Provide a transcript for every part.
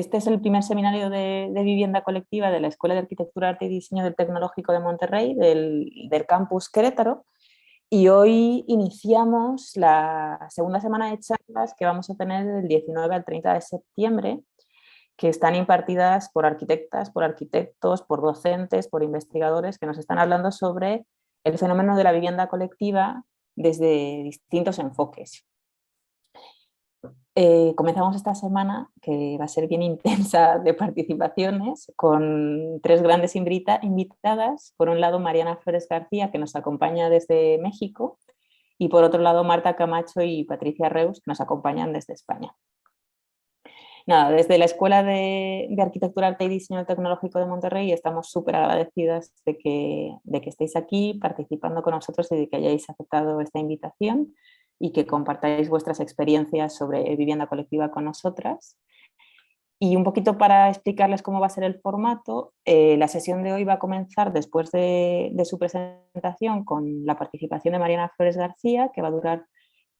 Este es el primer seminario de vivienda colectiva de la Escuela de Arquitectura, Arte y Diseño del Tecnológico de Monterrey, del campus Querétaro. Y hoy iniciamos la segunda semana de charlas que vamos a tener del 19 al 30 de septiembre, que están impartidas por arquitectas, por arquitectos, por docentes, por investigadores, que nos están hablando sobre el fenómeno de la vivienda colectiva desde distintos enfoques. Comenzamos esta semana, que va a ser bien intensa de participaciones, con tres grandes invitadas. Por un lado, Mariana Flores García, que nos acompaña desde México, y por otro lado, Marta Camacho y Patricia Reus, que nos acompañan desde España. Nada, desde la Escuela de Arquitectura, Arte y Diseño Tecnológico de Monterrey estamos súper agradecidas de que estéis aquí participando con nosotros y de que hayáis aceptado esta invitación y que compartáis vuestras experiencias sobre vivienda colectiva con nosotras. Y un poquito para explicarles cómo va a ser el formato, la sesión de hoy va a comenzar después de su presentación con la participación de Mariana Flores García, que va a durar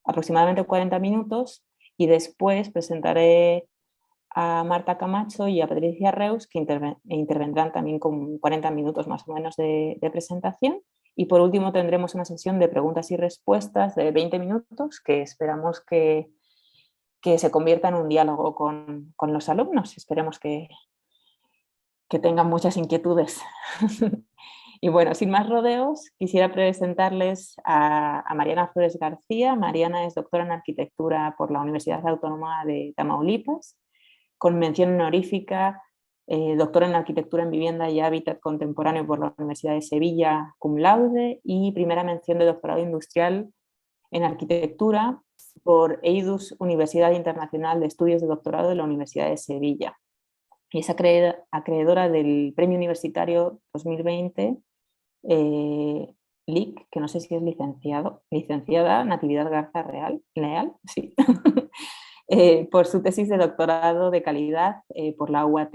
aproximadamente 40 minutos, y después presentaré a Marta Camacho y a Patricia Reus, que intervendrán también con 40 minutos más o menos de presentación. Y por último tendremos una sesión de preguntas y respuestas de 20 minutos que esperamos que se convierta en un diálogo con los alumnos. Esperemos que tengan muchas inquietudes. Y bueno, sin más rodeos, quisiera presentarles a Mariana Flores García. Mariana es doctora en arquitectura por la Universidad Autónoma de Tamaulipas, con mención honorífica, doctora en Arquitectura en Vivienda y Hábitat Contemporáneo por la Universidad de Sevilla, cum laude, y primera mención de doctorado industrial en Arquitectura por EIDUS, Universidad Internacional de Estudios de Doctorado de la Universidad de Sevilla. Y es acreedora del Premio Universitario 2020, LIC, que no sé si es licenciada Natividad Garza Leal, sí. Por su tesis de doctorado de calidad por la UAT.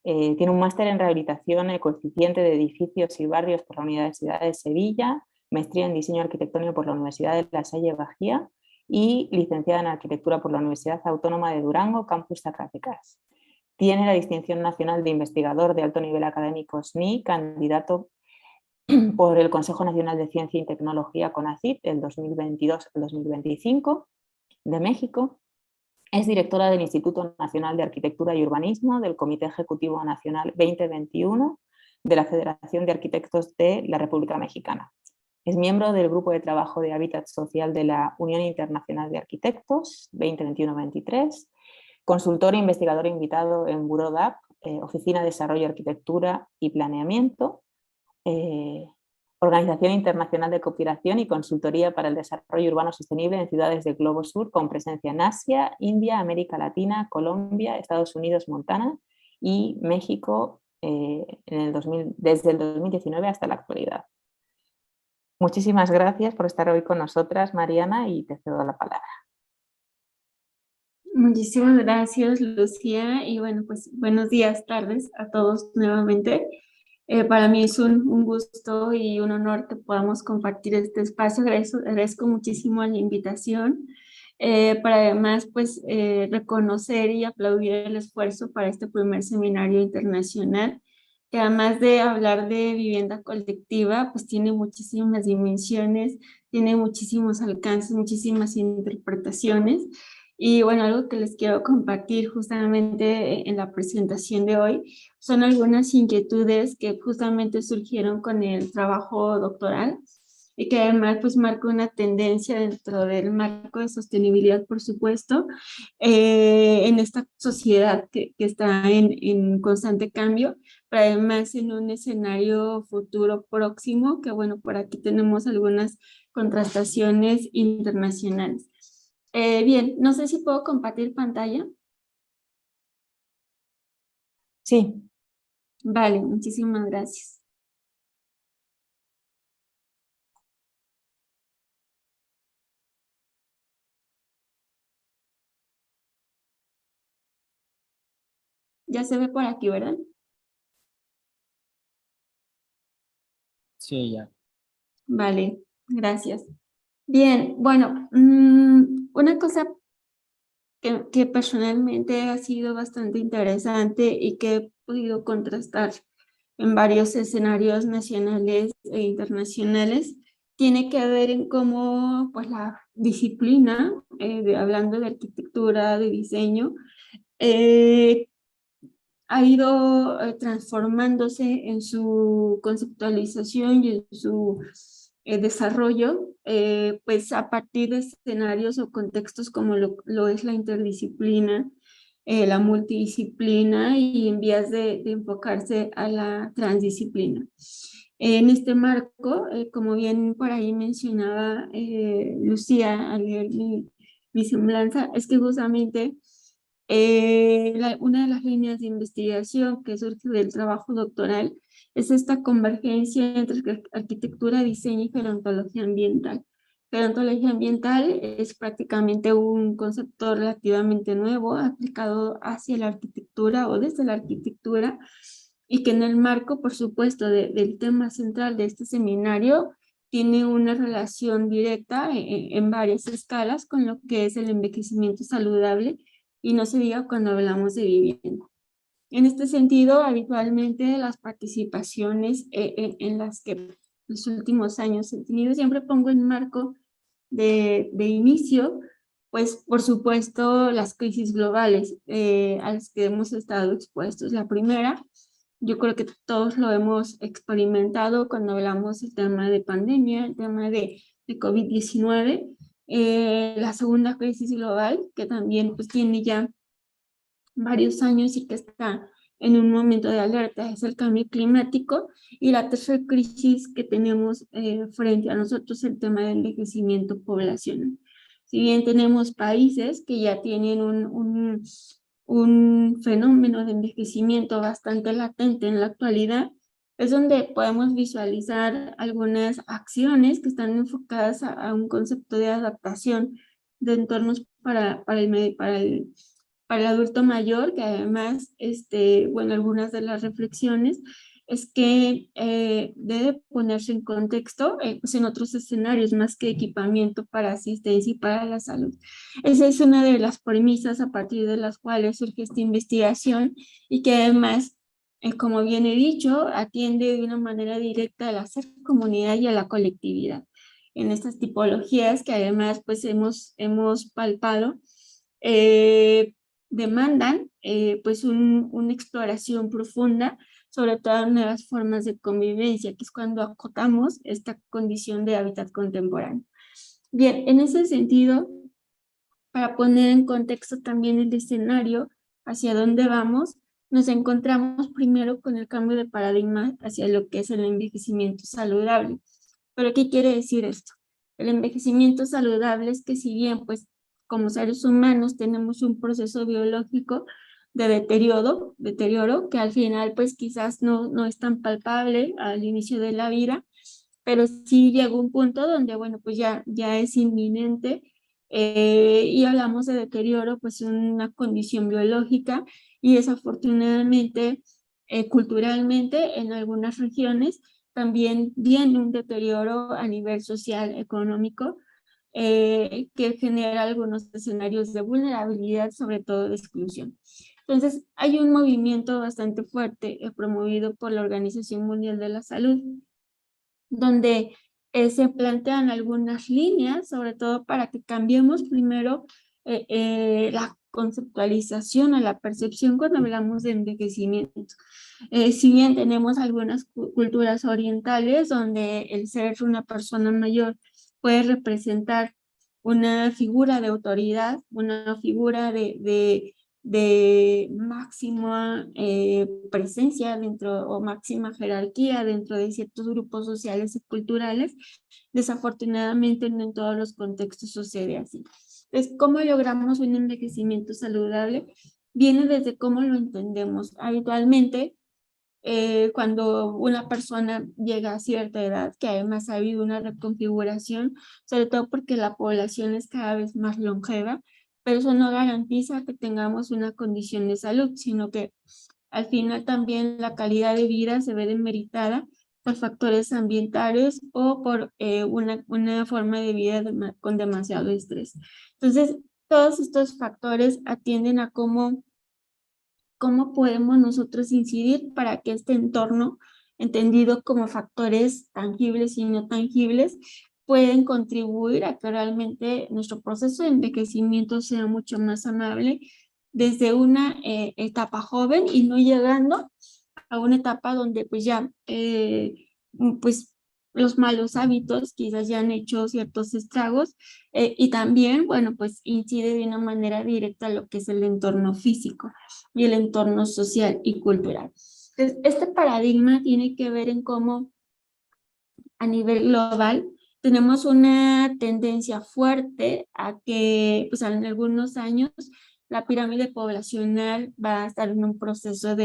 Tiene un máster en rehabilitación ecoeficiente de edificios y barrios por la Universidad de Sevilla, maestría en diseño arquitectónico por la Universidad de La Salle Bajía y licenciada en arquitectura por la Universidad Autónoma de Durango, campus Zacatecas. Tiene la distinción nacional de investigador de alto nivel académico SNI, candidato por el Consejo Nacional de Ciencia y Tecnología CONACYT el 2022 al 2025 de México. Es directora del Instituto Nacional de Arquitectura y Urbanismo, del Comité Ejecutivo Nacional 2021 de la Federación de Arquitectos de la República Mexicana. Es miembro del Grupo de Trabajo de Hábitat Social de la Unión Internacional de Arquitectos 2021-23, consultor e investigador invitado en Bureau d'Ap, Oficina de Desarrollo, Arquitectura y Planeamiento, Organización Internacional de Cooperación y Consultoría para el Desarrollo Urbano Sostenible en ciudades del Globo Sur, con presencia en Asia, India, América Latina, Colombia, Estados Unidos, Montana y México desde el 2019 hasta la actualidad. Muchísimas gracias por estar hoy con nosotras, Mariana, y te cedo la palabra. Muchísimas gracias, Lucía, y bueno, pues buenos días, tardes a todos nuevamente. Para mí es un gusto y un honor que podamos compartir este espacio. Agradezco muchísimo la invitación para además pues reconocer y aplaudir el esfuerzo para este primer seminario internacional, que además de hablar de vivienda colectiva, pues tiene muchísimas dimensiones, tiene muchísimos alcances, muchísimas interpretaciones. Y bueno, algo que les quiero compartir justamente en la presentación de hoy son algunas inquietudes que justamente surgieron con el trabajo doctoral y que además pues marca una tendencia dentro del marco de sostenibilidad, por supuesto, en esta sociedad que está en constante cambio, pero además en un escenario futuro próximo, que bueno, por aquí tenemos algunas contrastaciones internacionales. Bien, no sé si puedo compartir pantalla. Sí. Vale, muchísimas gracias. Ya se ve por aquí, ¿verdad? Sí, ya. Vale, gracias. Bien, bueno, una cosa que personalmente ha sido bastante interesante y que he podido contrastar en varios escenarios nacionales e internacionales, tiene que ver en cómo pues, la disciplina, hablando de arquitectura, de diseño, eh, ha ido transformándose en su conceptualización y en su desarrollo, pues a partir de escenarios o contextos como lo es la interdisciplina, la multidisciplina y en vías de enfocarse a la transdisciplina. En este marco, como bien por ahí mencionaba Lucía al leer mi semblanza, es que justamente una de las líneas de investigación que surge del trabajo doctoral es esta convergencia entre arquitectura, diseño y gerontología ambiental. Gerontología ambiental es prácticamente un concepto relativamente nuevo aplicado hacia la arquitectura o desde la arquitectura y que en el marco, por supuesto, del tema central de este seminario tiene una relación directa en varias escalas con lo que es el envejecimiento saludable y no se diga cuando hablamos de vivienda. En este sentido, habitualmente las participaciones en las que los últimos años he tenido, siempre pongo en marco de inicio, pues por supuesto las crisis globales a las que hemos estado expuestos. La primera, yo creo que todos lo hemos experimentado cuando hablamos del tema de pandemia, el tema de COVID-19, la segunda crisis global, que también pues tiene ya varios años y que está en un momento de alerta, es el cambio climático, y la tercera crisis que tenemos frente a nosotros, el tema del envejecimiento poblacional. Si bien tenemos países que ya tienen un fenómeno de envejecimiento bastante latente en la actualidad, es donde podemos visualizar algunas acciones que están enfocadas a un concepto de adaptación de entornos para el adulto mayor, que además, bueno, algunas de las reflexiones es que debe ponerse en contexto pues en otros escenarios más que equipamiento para asistencia y para la salud. Esa es una de las premisas a partir de las cuales surge esta investigación y que además, como bien he dicho, atiende de una manera directa al hacer comunidad y a la colectividad. En estas tipologías que además pues hemos palpado, demandan pues una exploración profunda sobre todas nuevas formas de convivencia, que es cuando acotamos esta condición de hábitat contemporáneo. Bien, en ese sentido, para poner en contexto también el escenario hacia dónde vamos, nos encontramos primero con el cambio de paradigma hacia lo que es el envejecimiento saludable. ¿Pero qué quiere decir esto? El envejecimiento saludable es que si bien pues como seres humanos tenemos un proceso biológico de deterioro que al final pues quizás no es tan palpable al inicio de la vida, pero sí llega un punto donde bueno pues ya es inminente y hablamos de deterioro pues una condición biológica y desafortunadamente culturalmente en algunas regiones también viene un deterioro a nivel social, económico, que genera algunos escenarios de vulnerabilidad, sobre todo de exclusión. Entonces, hay un movimiento bastante fuerte promovido por la Organización Mundial de la Salud, donde se plantean algunas líneas, sobre todo para que cambiemos primero la conceptualización o la percepción cuando hablamos de envejecimiento. Si bien tenemos algunas culturas orientales donde el ser una persona mayor puede representar una figura de autoridad, una figura de máxima presencia dentro o máxima jerarquía dentro de ciertos grupos sociales y culturales, desafortunadamente no en todos los contextos sucede así. Entonces, ¿cómo logramos un envejecimiento saludable? Viene desde cómo lo entendemos. Habitualmente, cuando una persona llega a cierta edad, que además ha habido una reconfiguración, sobre todo porque la población es cada vez más longeva, pero eso no garantiza que tengamos una condición de salud, sino que al final también la calidad de vida se ve demeritada por factores ambientales o por una forma de vida con demasiado estrés. Entonces, todos estos factores atienden a cómo podemos nosotros incidir para que este entorno, entendido como factores tangibles y no tangibles, pueden contribuir a que realmente nuestro proceso de envejecimiento sea mucho más amable desde una etapa joven y no llegando a una etapa donde pues ya pues los malos hábitos quizás ya han hecho ciertos estragos y también, bueno, pues incide de una manera directa lo que es el entorno físico y el entorno social y cultural. Entonces, este paradigma tiene que ver en cómo a nivel global tenemos una tendencia fuerte a que pues en algunos años la pirámide poblacional va a estar en un proceso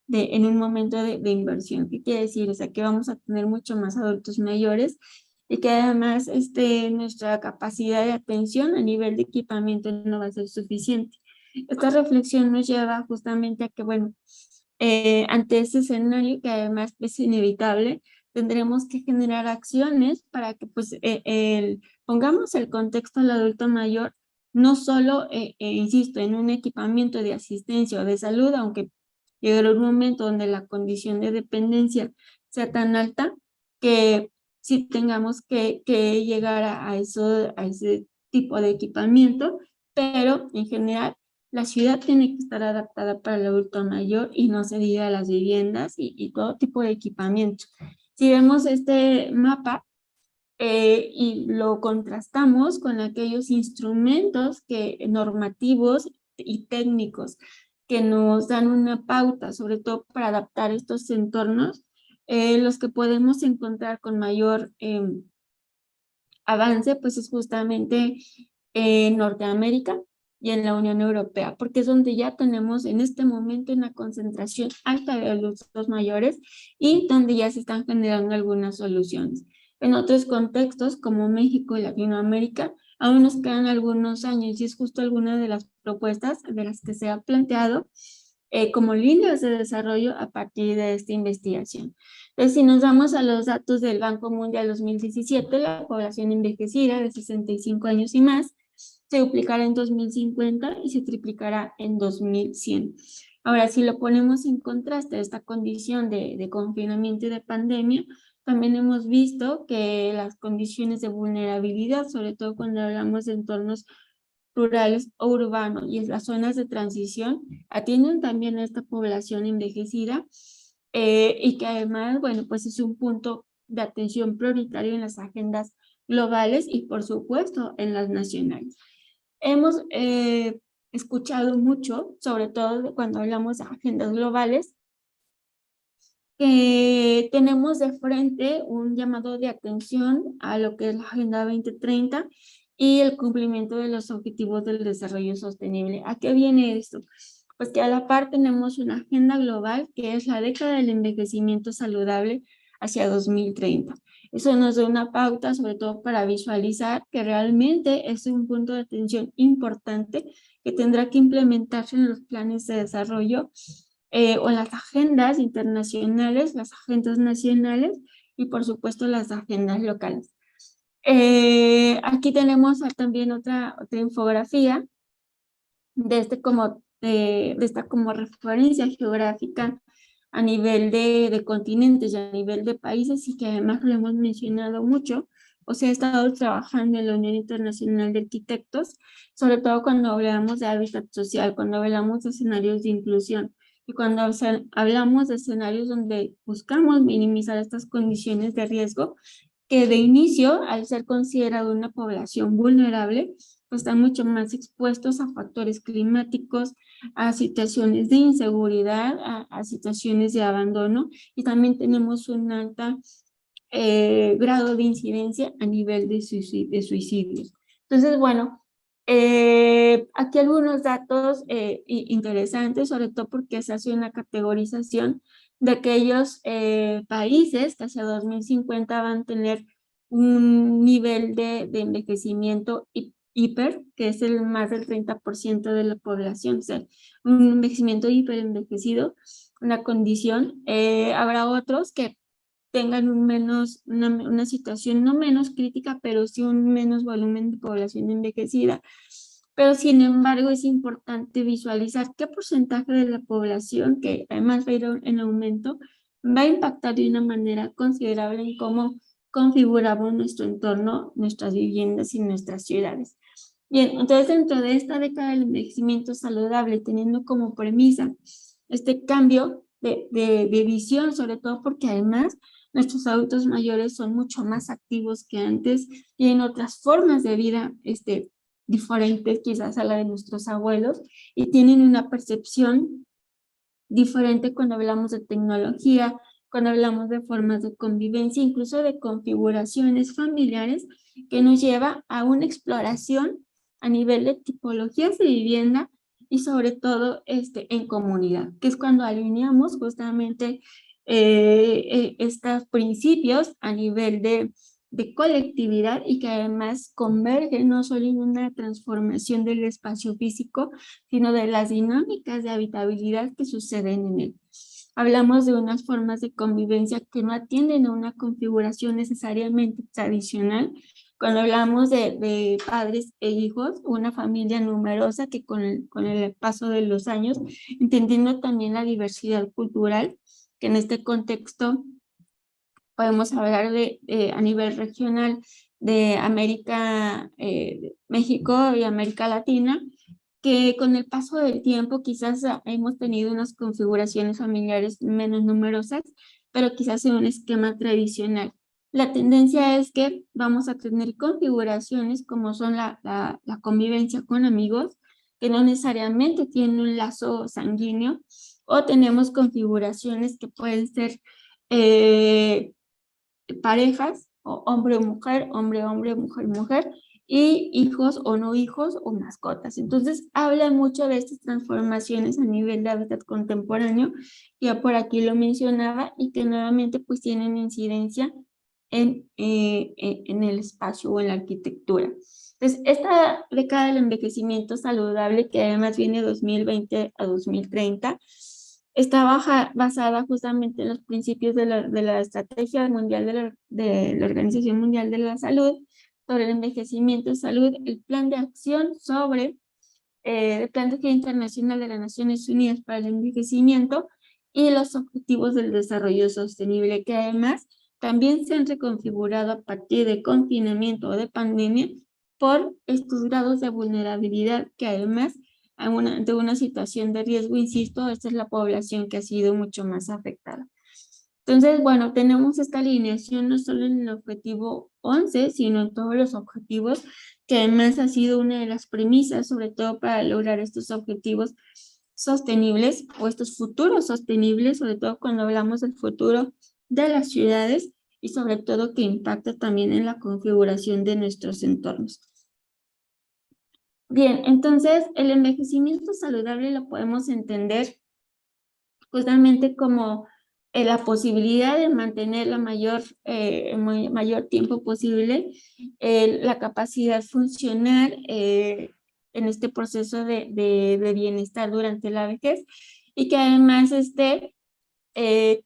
en un momento de inversión. ¿Qué quiere decir? O sea, que vamos a tener mucho más adultos mayores y que además nuestra capacidad de atención a nivel de equipamiento no va a ser suficiente. Esta reflexión nos lleva justamente a que, bueno, ante ese escenario que además es inevitable, tendremos que generar acciones para que pues pongamos el contexto al adulto mayor, no solo, insisto, en un equipamiento de asistencia o de salud, aunque llegará un momento donde la condición de dependencia sea tan alta que sí tengamos que llegar a ese tipo de equipamiento, pero en general la ciudad tiene que estar adaptada para el adulto mayor y no se diga las viviendas y todo tipo de equipamiento. Si vemos este mapa y lo contrastamos con aquellos instrumentos normativos y técnicos que nos dan una pauta, sobre todo para adaptar estos entornos, los que podemos encontrar con mayor avance, pues es justamente en Norteamérica y en la Unión Europea, porque es donde ya tenemos en este momento una concentración alta de adultos mayores y donde ya se están generando algunas soluciones. En otros contextos, como México y Latinoamérica, aún nos quedan algunos años y es justo alguna de las propuestas de las que se ha planteado como líneas de desarrollo a partir de esta investigación. Entonces, si nos vamos a los datos del Banco Mundial 2017, la población envejecida de 65 años y más se duplicará en 2050 y se triplicará en 2100. Ahora, si lo ponemos en contraste a esta condición de confinamiento y de pandemia, también hemos visto que las condiciones de vulnerabilidad, sobre todo cuando hablamos de entornos rurales o urbanos y en las zonas de transición, atienden también a esta población envejecida y que además, bueno, pues es un punto de atención prioritario en las agendas globales y por supuesto en las nacionales. Hemos escuchado mucho, sobre todo cuando hablamos de agendas globales, que tenemos de frente un llamado de atención a lo que es la Agenda 2030 y el cumplimiento de los objetivos del desarrollo sostenible. ¿A qué viene esto? Pues que a la par tenemos una agenda global que es la década del envejecimiento saludable hacia 2030. Eso nos da una pauta, sobre todo para visualizar que realmente es un punto de atención importante que tendrá que implementarse en los planes de desarrollo o en las agendas internacionales, las agendas nacionales y por supuesto las agendas locales. Aquí tenemos también otra infografía de esta como referencia geográfica a nivel de continentes y a nivel de países y que además lo hemos mencionado mucho, o sea, he estado trabajando en la Unión Internacional de Arquitectos, sobre todo cuando hablamos de hábitat social, cuando hablamos de escenarios de inclusión y cuando hablamos de escenarios donde buscamos minimizar estas condiciones de riesgo que de inicio, al ser considerado una población vulnerable, pues están mucho más expuestos a factores climáticos, a situaciones de inseguridad, a situaciones de abandono y también tenemos un alto grado de incidencia a nivel de suicidios. Entonces, bueno, aquí algunos datos interesantes, sobre todo porque se hace una categorización de aquellos países que hacia 2050 van a tener un nivel de envejecimiento hiper, que es el más del 30% de la población, o sea, un envejecimiento hiper envejecido, una condición. Habrá otros que tengan una situación no menos crítica, pero sí un menos volumen de población envejecida. pero sin embargo es importante visualizar qué porcentaje de la población, que además va a ir en aumento, va a impactar de una manera considerable en cómo configuramos nuestro entorno, nuestras viviendas y nuestras ciudades. Bien, entonces dentro de esta década del envejecimiento saludable, teniendo como premisa este cambio de visión, sobre todo porque además nuestros adultos mayores son mucho más activos que antes, tienen otras formas de vida diferentes quizás a la de nuestros abuelos y tienen una percepción diferente cuando hablamos de tecnología, cuando hablamos de formas de convivencia, incluso de configuraciones familiares que nos lleva a una exploración a nivel de tipologías de vivienda y sobre todo en comunidad, que es cuando alineamos justamente estos principios a nivel de colectividad y que además convergen no solo en una transformación del espacio físico, sino de las dinámicas de habitabilidad que suceden en él. Hablamos de unas formas de convivencia que no atienden a una configuración necesariamente tradicional. Cuando hablamos de padres e hijos, una familia numerosa que con el paso de los años, entendiendo también la diversidad cultural, que en este contexto podemos hablar a nivel regional de América, México y América Latina, que con el paso del tiempo quizás hemos tenido unas configuraciones familiares menos numerosas, pero quizás en un esquema tradicional. La tendencia es que vamos a tener configuraciones como son la convivencia con amigos, que no necesariamente tienen un lazo sanguíneo, o tenemos configuraciones que pueden ser parejas, o hombre o mujer, hombre, mujer, mujer, y hijos o no hijos o mascotas. Entonces, habla mucho de estas transformaciones a nivel de hábitat contemporáneo, ya por aquí lo mencionaba, y que nuevamente pues tienen incidencia en el espacio o en la arquitectura. Entonces, esta década del envejecimiento saludable, que además viene de 2020 a 2030, está basada justamente en los principios de la Estrategia Mundial de la Organización Mundial de la Salud sobre el envejecimiento y salud, el Plan de Acción sobre el Plan de Acción Internacional de las Naciones Unidas para el Envejecimiento y los Objetivos del Desarrollo Sostenible, que además también se han reconfigurado a partir de confinamiento o de pandemia por estos grados de vulnerabilidad que además ante una situación de riesgo, insisto, esta es la población que ha sido mucho más afectada. Entonces, bueno, tenemos esta alineación no solo en el objetivo 11, sino en todos los objetivos, que además ha sido una de las premisas, sobre todo para lograr estos objetivos sostenibles o estos futuros sostenibles, sobre todo cuando hablamos del futuro de las ciudades y sobre todo que impacta también en la configuración de nuestros entornos. Bien, entonces el envejecimiento saludable lo podemos entender justamente como la posibilidad de mantener mayor tiempo posible la capacidad funcional en este proceso de bienestar durante la vejez y que además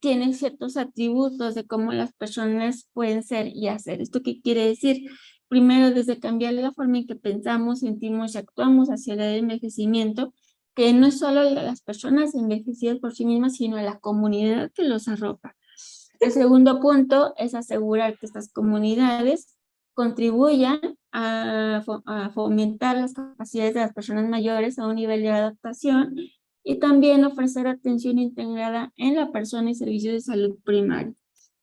tiene ciertos atributos de cómo las personas pueden ser y hacer. ¿Esto qué quiere decir? Primero, desde cambiar la forma en que pensamos, sentimos y actuamos hacia el envejecimiento, que no es solo las personas envejecidas por sí mismas, sino la comunidad que los arropa. El segundo punto es asegurar que estas comunidades contribuyan a fomentar las capacidades de las personas mayores a un nivel de adaptación y también ofrecer atención integrada en la persona y servicios de salud primaria,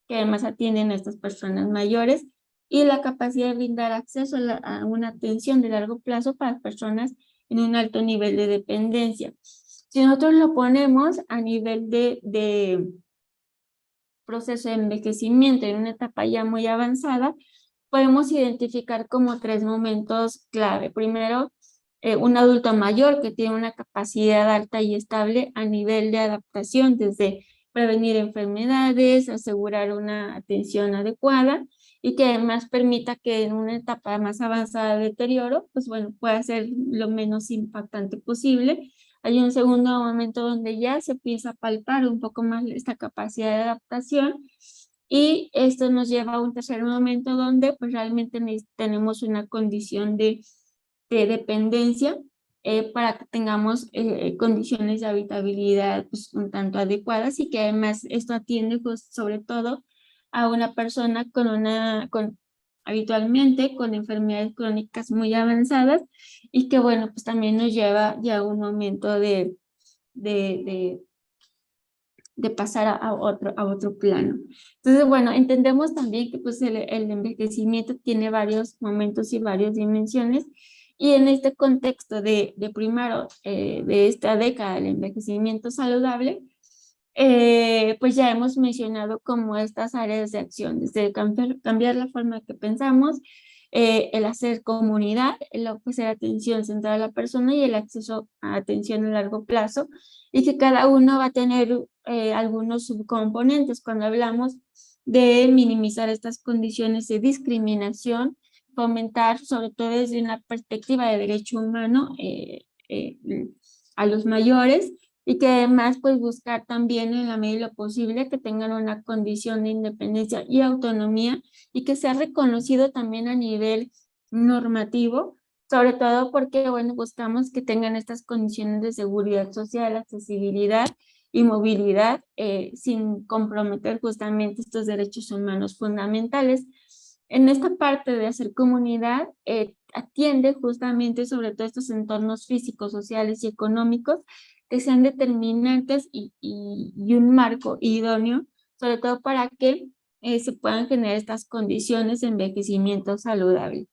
que además atienden a estas personas mayores, y la capacidad de brindar acceso a una atención de largo plazo para personas en un alto nivel de dependencia. Si nosotros lo ponemos a nivel de proceso de envejecimiento en una etapa ya muy avanzada, podemos identificar como 3 momentos clave. Primero, un adulto mayor que tiene una capacidad alta y estable a nivel de adaptación, desde prevenir enfermedades, asegurar una atención adecuada y que además permita que en una etapa más avanzada de deterioro, pues bueno, pueda ser lo menos impactante posible. Hay un segundo momento donde ya se empieza a palpar un poco más esta capacidad de adaptación y esto nos lleva a un tercer momento donde pues realmente tenemos una condición de de dependencia para que tengamos condiciones de habitabilidad pues, un tanto adecuadas y que además esto atiende pues, sobre todo a una persona habitualmente con enfermedades crónicas muy avanzadas y que bueno, pues también nos lleva ya a un momento de, de pasar a otro plano. Entonces, bueno, entendemos también que pues el envejecimiento tiene varios momentos y varias dimensiones y en este contexto de primero de esta década del envejecimiento saludable, pues ya hemos mencionado como estas áreas de acción, desde cambiar la forma que pensamos, el hacer comunidad, el ofrecer atención centrada a la persona y el acceso a atención a largo plazo, y que cada uno va a tener algunos subcomponentes cuando hablamos de minimizar estas condiciones de discriminación, fomentar, sobre todo desde una perspectiva de derecho humano, a los mayores, y que además pues buscar también en la medida de lo posible que tengan una condición de independencia y autonomía y que sea reconocido también a nivel normativo, sobre todo porque bueno, buscamos que tengan estas condiciones de seguridad social, accesibilidad y movilidad sin comprometer justamente estos derechos humanos fundamentales. En esta parte de hacer comunidad, atiende justamente sobre todo estos entornos físicos, sociales y económicos que sean determinantes y un marco idóneo, sobre todo para que se puedan generar estas condiciones de envejecimiento saludable.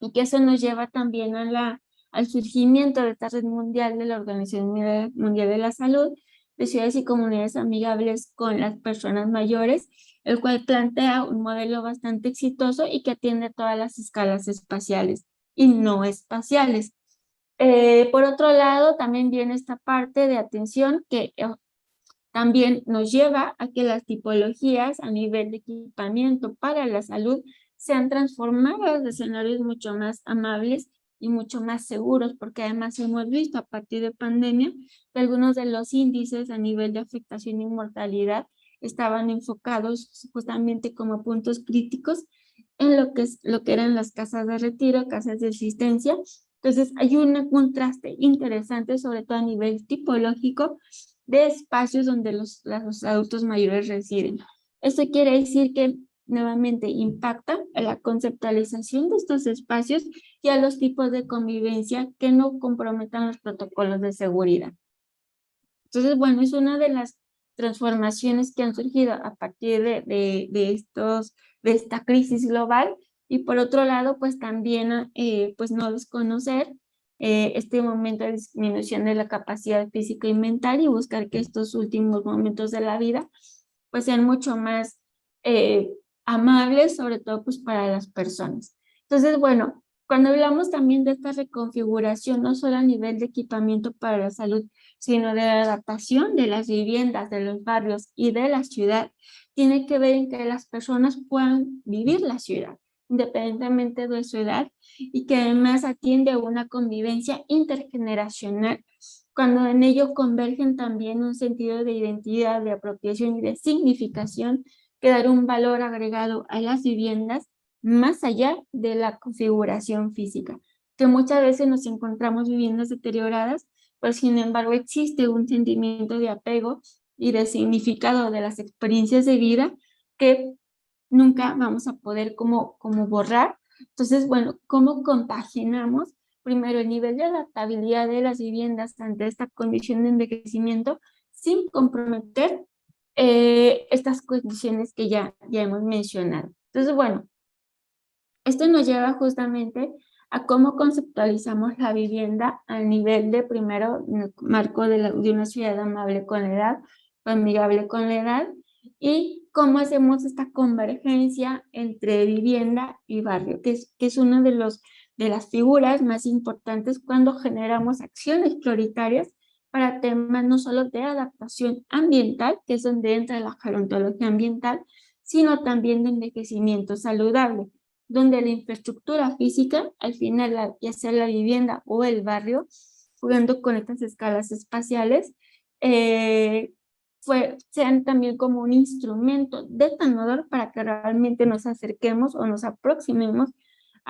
Y que eso nos lleva también al surgimiento de esta red mundial de la Organización Mundial de la Salud, de ciudades y comunidades amigables con las personas mayores, el cual plantea un modelo bastante exitoso y que atiende a todas las escalas espaciales y no espaciales. Por otro lado, también viene esta parte de atención que también nos lleva a que las tipologías a nivel de equipamiento para la salud sean transformadas de escenarios mucho más amables y mucho más seguros, porque además hemos visto a partir de pandemia que algunos de los índices a nivel de afectación y mortalidad estaban enfocados justamente como puntos críticos en lo que eran las casas de retiro, casas de asistencia. Entonces hay un contraste interesante, sobre todo a nivel tipológico, de espacios donde los adultos mayores residen. Esto quiere decir que nuevamente impacta a la conceptualización de estos espacios y a los tipos de convivencia que no comprometan los protocolos de seguridad. Entonces, bueno, es una de las transformaciones que han surgido a partir de esta crisis global y por otro lado, pues también pues no desconocer este momento de disminución de la capacidad física y mental y buscar que estos últimos momentos de la vida pues sean mucho más amables, sobre todo pues para las personas. Entonces, bueno, cuando hablamos también de esta reconfiguración, no solo a nivel de equipamiento para la salud, sino de la adaptación de las viviendas, de los barrios y de la ciudad, tiene que ver en que las personas puedan vivir la ciudad, independientemente de su edad, y que además atiende a una convivencia intergeneracional, cuando en ello convergen también un sentido de identidad, de apropiación y de significación, que dar un valor agregado a las viviendas más allá de la configuración física, que muchas veces nos encontramos viviendas deterioradas, pero sin embargo existe un sentimiento de apego y de significado de las experiencias de vida que nunca vamos a poder como borrar. Entonces, bueno, ¿cómo compaginamos primero el nivel de adaptabilidad de las viviendas ante esta condición de envejecimiento sin comprometer estas condiciones que ya hemos mencionado? Entonces, bueno, esto nos lleva justamente a cómo conceptualizamos la vivienda al nivel de primero marco de una ciudad amable con la edad, amigable con la edad, y cómo hacemos esta convergencia entre vivienda y barrio, que es una de las figuras más importantes cuando generamos acciones prioritarias para temas no solo de adaptación ambiental, que es donde entra la gerontología ambiental, sino también de envejecimiento saludable, donde la infraestructura física, al final, ya sea la vivienda o el barrio, jugando con estas escalas espaciales, sean también como un instrumento detonador para que realmente nos acerquemos o nos aproximemos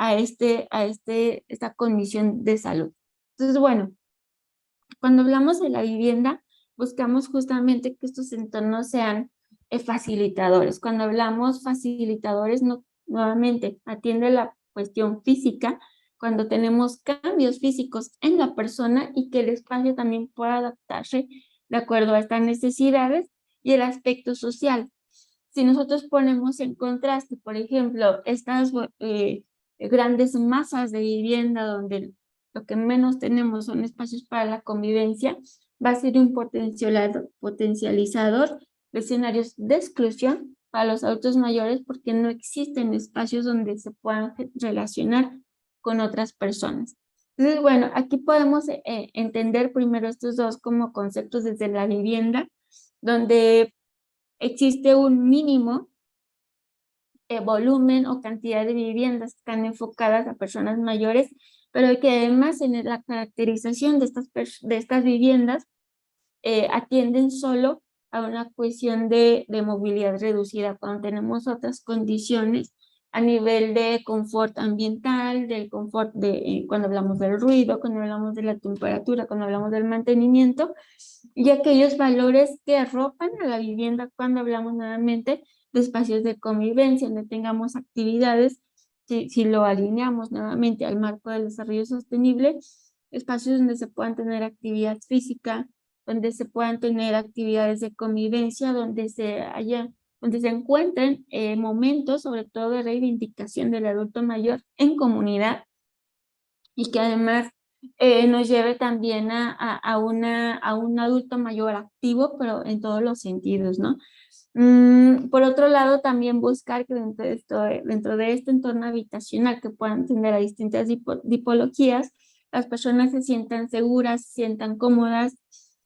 esta condición de salud. Entonces, bueno, cuando hablamos de la vivienda, buscamos justamente que estos entornos sean facilitadores. Cuando hablamos facilitadores, no, nuevamente atiende la cuestión física, cuando tenemos cambios físicos en la persona y que el espacio también pueda adaptarse de acuerdo a estas necesidades y el aspecto social. Si nosotros ponemos en contraste, por ejemplo, estas grandes masas de vivienda donde lo que menos tenemos son espacios para la convivencia, va a ser un potencializador de escenarios de exclusión para los adultos mayores porque no existen espacios donde se puedan relacionar con otras personas. Entonces, bueno, aquí podemos entender primero estos dos como conceptos desde la vivienda, donde existe un mínimo volumen o cantidad de viviendas que están enfocadas a personas mayores, pero que además en la caracterización de estas viviendas atienden solo a una cuestión de movilidad reducida, cuando tenemos otras condiciones a nivel de confort ambiental, del confort cuando hablamos del ruido, cuando hablamos de la temperatura, cuando hablamos del mantenimiento, y aquellos valores que arropan a la vivienda cuando hablamos nuevamente de espacios de convivencia, donde tengamos actividades, si lo alineamos nuevamente al marco del desarrollo sostenible, espacios donde se puedan tener actividad física, donde se puedan tener actividades de convivencia, donde se encuentren momentos, sobre todo de reivindicación del adulto mayor en comunidad, y que además nos lleve también a un adulto mayor activo, pero en todos los sentidos, ¿no? Por otro lado, también buscar que dentro de este entorno habitacional que puedan tener a distintas tipologías, las personas se sientan seguras, se sientan cómodas,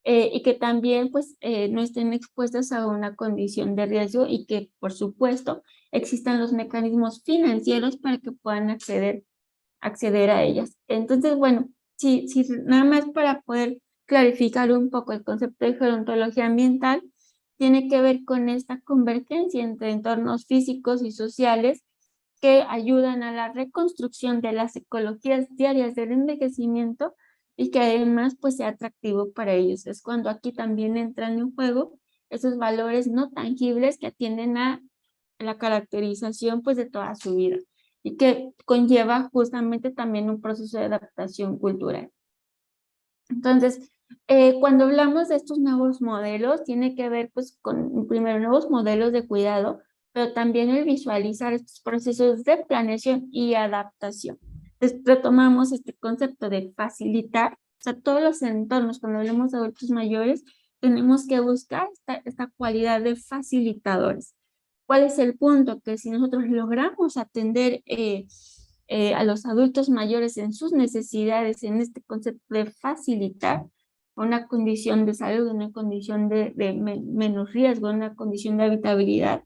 y que también pues no estén expuestas a una condición de riesgo y que por supuesto existan los mecanismos financieros para que puedan acceder a ellas. Entonces, bueno, si nada más para poder clarificar un poco el concepto de gerontología ambiental, tiene que ver con esta convergencia entre entornos físicos y sociales que ayudan a la reconstrucción de las ecologías diarias del envejecimiento y que además pues sea atractivo para ellos. Es cuando aquí también entran en juego esos valores no tangibles que atienden a la caracterización pues de toda su vida y que conlleva justamente también un proceso de adaptación cultural. Entonces, cuando hablamos de estos nuevos modelos, tiene que ver pues con primero nuevos modelos de cuidado, pero también el visualizar estos procesos de planeación y adaptación. Entonces, retomamos este concepto de facilitar, o sea, todos los entornos, cuando hablamos de adultos mayores, tenemos que buscar esta cualidad de facilitadores. ¿Cuál es el punto? Que si nosotros logramos atender a los adultos mayores en sus necesidades, en este concepto de facilitar una condición de salud, una condición de menos riesgo, una condición de habitabilidad,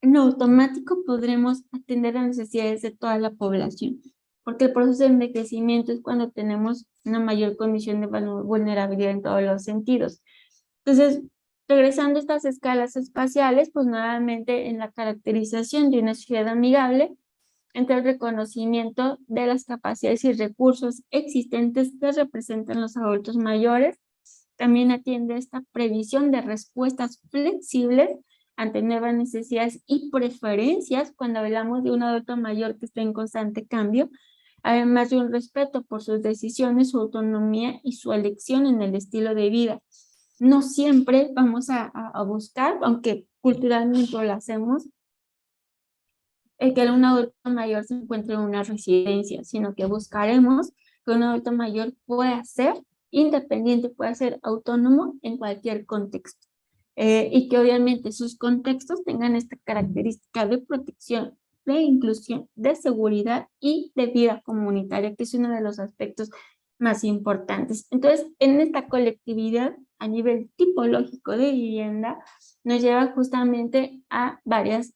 en automático podremos atender las necesidades de toda la población, porque el proceso de envejecimiento es cuando tenemos una mayor condición de vulnerabilidad en todos los sentidos. Entonces, regresando a estas escalas espaciales, pues nuevamente en la caracterización de una ciudad amigable, entre el reconocimiento de las capacidades y recursos existentes que representan los adultos mayores, también atiende esta previsión de respuestas flexibles ante nuevas necesidades y preferencias cuando hablamos de un adulto mayor que está en constante cambio, además de un respeto por sus decisiones, su autonomía y su elección en el estilo de vida. No siempre vamos a buscar, aunque culturalmente lo hacemos, que un adulto mayor se encuentre en una residencia, sino que buscaremos que un adulto mayor pueda ser independiente, pueda ser autónomo en cualquier contexto. Y que obviamente sus contextos tengan esta característica de protección, de inclusión, de seguridad y de vida comunitaria, que es uno de los aspectos más importantes. Entonces, en esta colectividad, a nivel tipológico de vivienda, nos lleva justamente a varios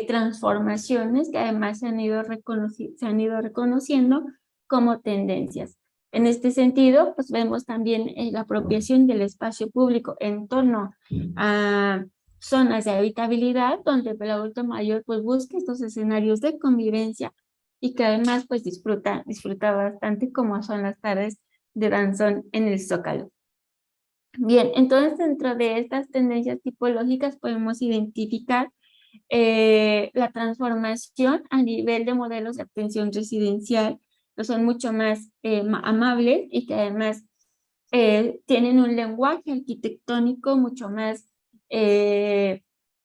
transformaciones que además se han ido reconociendo como tendencias. En este sentido, pues vemos también la apropiación del espacio público en torno a zonas de habitabilidad, donde el adulto mayor pues busca estos escenarios de convivencia y que además pues disfruta bastante como son las tardes de danzón en el Zócalo. Bien, entonces dentro de estas tendencias tipológicas podemos identificar la transformación a nivel de modelos de atención residencial, que son mucho más amables y que además tienen un lenguaje arquitectónico mucho más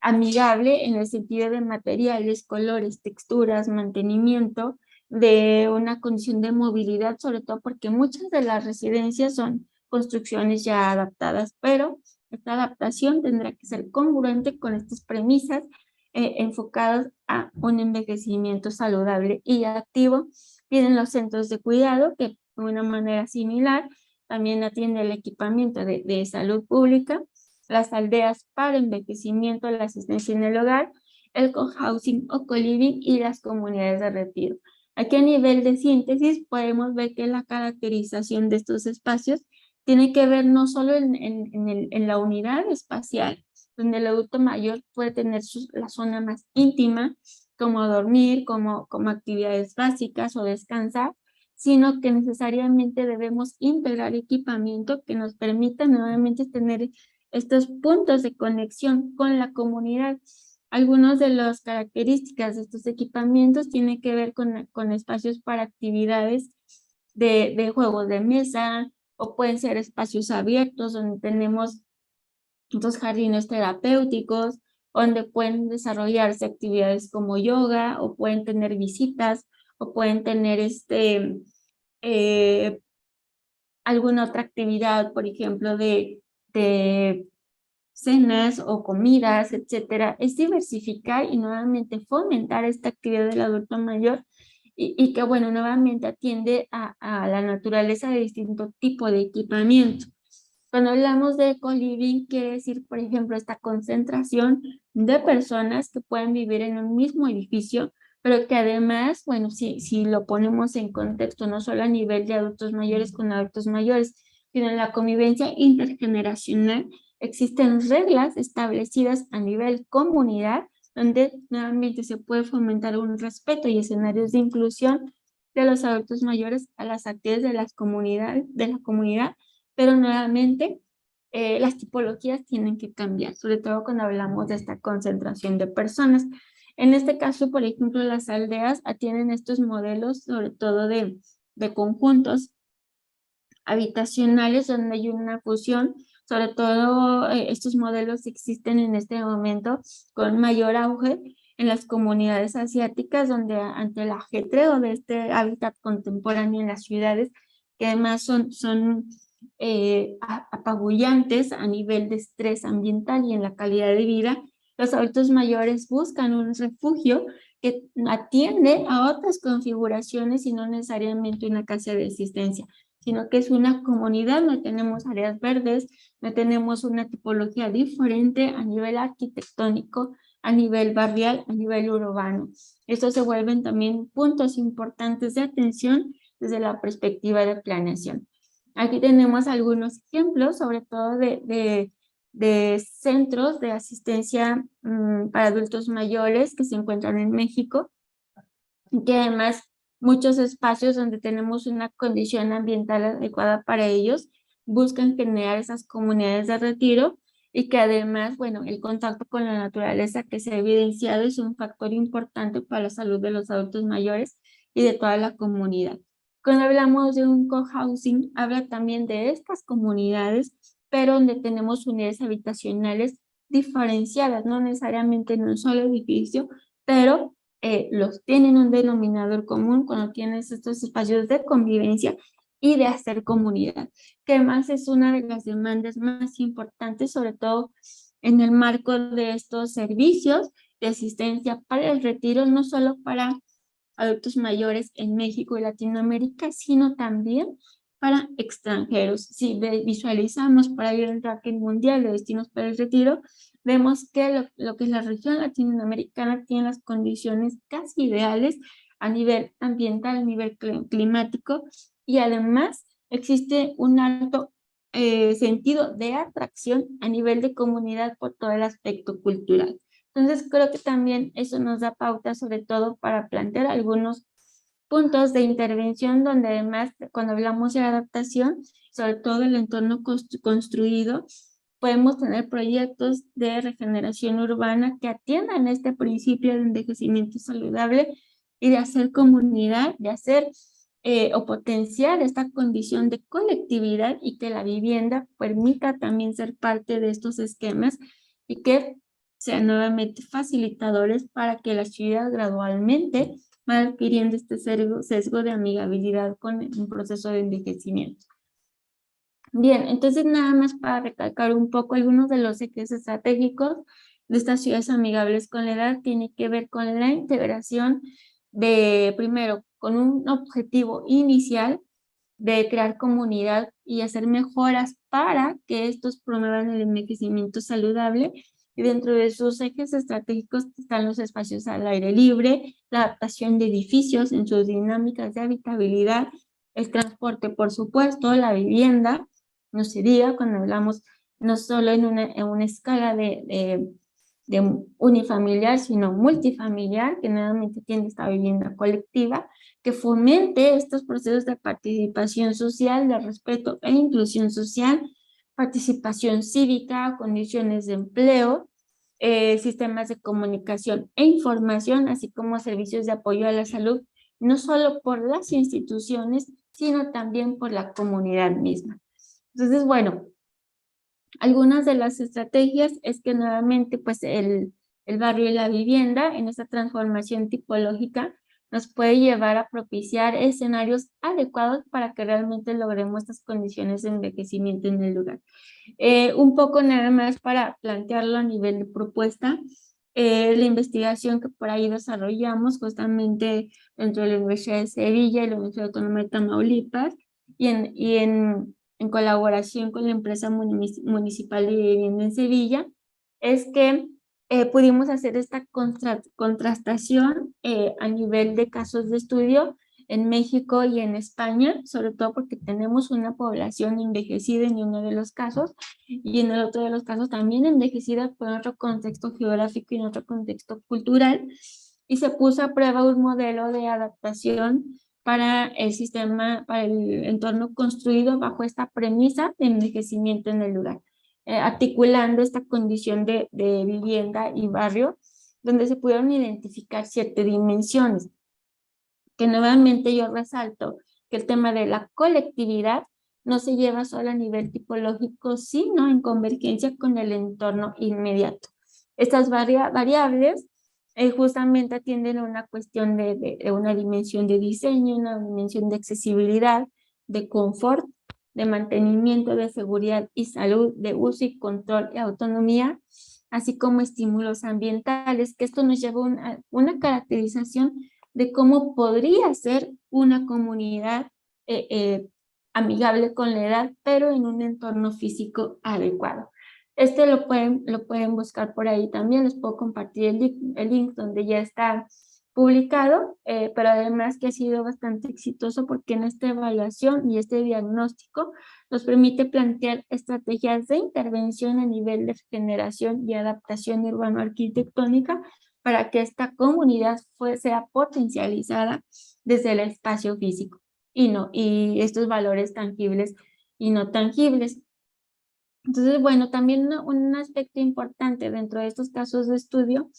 amigable en el sentido de materiales, colores, texturas, mantenimiento, de una condición de movilidad, sobre todo porque muchas de las residencias son construcciones ya adaptadas, pero esta adaptación tendrá que ser congruente con estas premisas enfocadas a un envejecimiento saludable y activo. Tienen los centros de cuidado que de una manera similar también atiende el equipamiento de salud pública, las aldeas para envejecimiento, la asistencia en el hogar, el cohousing o co-living y las comunidades de retiro. Aquí a nivel de síntesis podemos ver que la caracterización de estos espacios tiene que ver no solo en la unidad espacial, donde el adulto mayor puede tener la zona más íntima, como dormir, como actividades básicas o descansar, sino que necesariamente debemos integrar equipamiento que nos permita nuevamente tener estos puntos de conexión con la comunidad. Algunas de las características de estos equipamientos tienen que ver con espacios para actividades de juegos de mesa, o pueden ser espacios abiertos donde tenemos estos jardines terapéuticos, donde pueden desarrollarse actividades como yoga, o pueden tener visitas, o pueden tener eh, alguna otra actividad, por ejemplo, de cenas o comidas, etcétera. Es diversificar y nuevamente fomentar esta actividad del adulto mayor y que, bueno, nuevamente atiende a la naturaleza de distinto tipo de equipamiento. Cuando hablamos de co-living, quiere decir, por ejemplo, esta concentración de personas que pueden vivir en un mismo edificio, pero que además, bueno, si lo ponemos en contexto, no solo a nivel de adultos mayores con adultos mayores, sino en la convivencia intergeneracional, existen reglas establecidas a nivel comunidad, donde nuevamente se puede fomentar un respeto y escenarios de inclusión de los adultos mayores a las actividades de de la comunidad, pero nuevamente las tipologías tienen que cambiar, sobre todo cuando hablamos de esta concentración de personas. En este caso, por ejemplo, las aldeas atienden estos modelos, sobre todo de conjuntos habitacionales, donde hay una fusión, sobre todo estos modelos existen en este momento con mayor auge en las comunidades asiáticas, donde ante el ajetreo de este hábitat contemporáneo en las ciudades, que además son apabullantes a nivel de estrés ambiental y en la calidad de vida, los adultos mayores buscan un refugio que atiende a otras configuraciones y no necesariamente una casa de asistencia, sino que es una comunidad, no tenemos áreas verdes, no tenemos una tipología diferente a nivel arquitectónico, a nivel barrial, a nivel urbano. Estos se vuelven también puntos importantes de atención desde la perspectiva de planeación. Aquí tenemos algunos ejemplos, sobre todo de centros de asistencia para adultos mayores que se encuentran en México, que además muchos espacios donde tenemos una condición ambiental adecuada para ellos buscan generar esas comunidades de retiro y que además, bueno, el contacto con la naturaleza que se ha evidenciado es un factor importante para la salud de los adultos mayores y de toda la comunidad. Cuando hablamos de un cohousing, habla también de estas comunidades, pero donde tenemos unidades habitacionales diferenciadas, no necesariamente en un solo edificio, pero los tienen un denominador común cuando tienes estos espacios de convivencia y de hacer comunidad, que además es una de las demandas más importantes, sobre todo en el marco de estos servicios de asistencia para el retiro, no solo para adultos mayores en México y Latinoamérica, sino también para extranjeros. Si visualizamos para ir al ranking mundial de destinos para el retiro, vemos que lo que es la región latinoamericana tiene las condiciones casi ideales a nivel ambiental, a nivel climático, y además existe un alto sentido de atracción a nivel de comunidad por todo el aspecto cultural. Entonces creo que también eso nos da pauta sobre todo para plantear algunos puntos de intervención donde además cuando hablamos de adaptación, sobre todo el entorno construido, podemos tener proyectos de regeneración urbana que atiendan este principio de envejecimiento saludable y de hacer comunidad, de hacer o potenciar esta condición de colectividad y que la vivienda permita también ser parte de estos esquemas y que sean nuevamente facilitadores para que la ciudad gradualmente va adquiriendo este sesgo de amigabilidad con un proceso de envejecimiento. Bien, entonces nada más para recalcar un poco algunos de los ejes estratégicos de estas ciudades amigables con la edad, tiene que ver con la integración de, primero, con un objetivo inicial de crear comunidad y hacer mejoras para que estos promuevan el envejecimiento saludable. Y dentro de sus ejes estratégicos están los espacios al aire libre, la adaptación de edificios en sus dinámicas de habitabilidad, el transporte, por supuesto, la vivienda, no se diga cuando hablamos no solo en una escala de unifamiliar, sino multifamiliar, que nuevamente tiene esta vivienda colectiva, que fomente estos procesos de participación social, de respeto e inclusión social, participación cívica, condiciones de empleo, sistemas de comunicación e información, así como servicios de apoyo a la salud, no solo por las instituciones, sino también por la comunidad misma. Entonces, bueno, algunas de las estrategias es que nuevamente pues el barrio y la vivienda en esta transformación tipológica nos puede llevar a propiciar escenarios adecuados para que realmente logremos estas condiciones de envejecimiento en el lugar. Un poco nada más para plantearlo a nivel de propuesta, la investigación que por ahí desarrollamos justamente dentro de la Universidad de Sevilla y la Universidad Autónoma de Tamaulipas y en colaboración con la empresa municipal de vivienda en Sevilla, es que pudimos hacer esta contrastación a nivel de casos de estudio en México y en España, sobre todo porque tenemos una población envejecida en uno de los casos y en el otro de los casos también envejecida por otro contexto geográfico y en otro contexto cultural, y se puso a prueba un modelo de adaptación para el sistema, para el entorno construido bajo esta premisa de envejecimiento en el lugar, articulando esta condición de vivienda y barrio, donde se pudieron identificar 7 dimensiones, que nuevamente yo resalto que el tema de la colectividad no se lleva solo a nivel tipológico, sino en convergencia con el entorno inmediato. Estas variables justamente atienden a una cuestión de una dimensión de diseño, una dimensión de accesibilidad, de confort, de mantenimiento, de seguridad y salud, de uso y control y autonomía, así como estímulos ambientales, que esto nos lleva a una caracterización de cómo podría ser una comunidad amigable con la edad, pero en un entorno físico adecuado. Este lo pueden buscar por ahí también, les puedo compartir el link donde ya está publicado, pero además que ha sido bastante exitoso porque en esta evaluación y este diagnóstico nos permite plantear estrategias de intervención a nivel de generación y adaptación urbano-arquitectónica para que esta comunidad sea potencializada desde el espacio físico y estos valores tangibles y no tangibles. Entonces, bueno, también un aspecto importante dentro de estos casos de estudio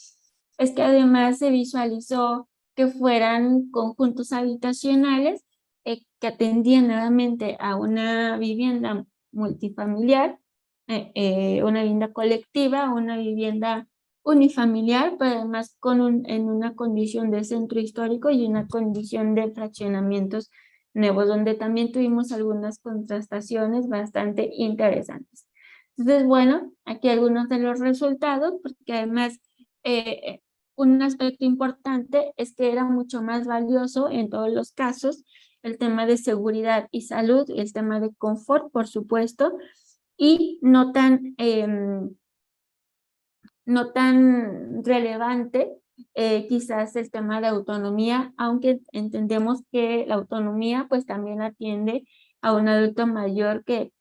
es que además se visualizó que fueran conjuntos habitacionales que atendían nuevamente a una vivienda multifamiliar, una vivienda colectiva, una vivienda unifamiliar, pero además en una condición de centro histórico y una condición de fraccionamientos nuevos, donde también tuvimos algunas contrastaciones bastante interesantes. Entonces, bueno, aquí algunos de los resultados, porque además un aspecto importante es que era mucho más valioso en todos los casos el tema de seguridad y salud, y el tema de confort, por supuesto, y no tan relevante quizás el tema de autonomía, aunque entendemos que la autonomía pues también atiende a un adulto mayor que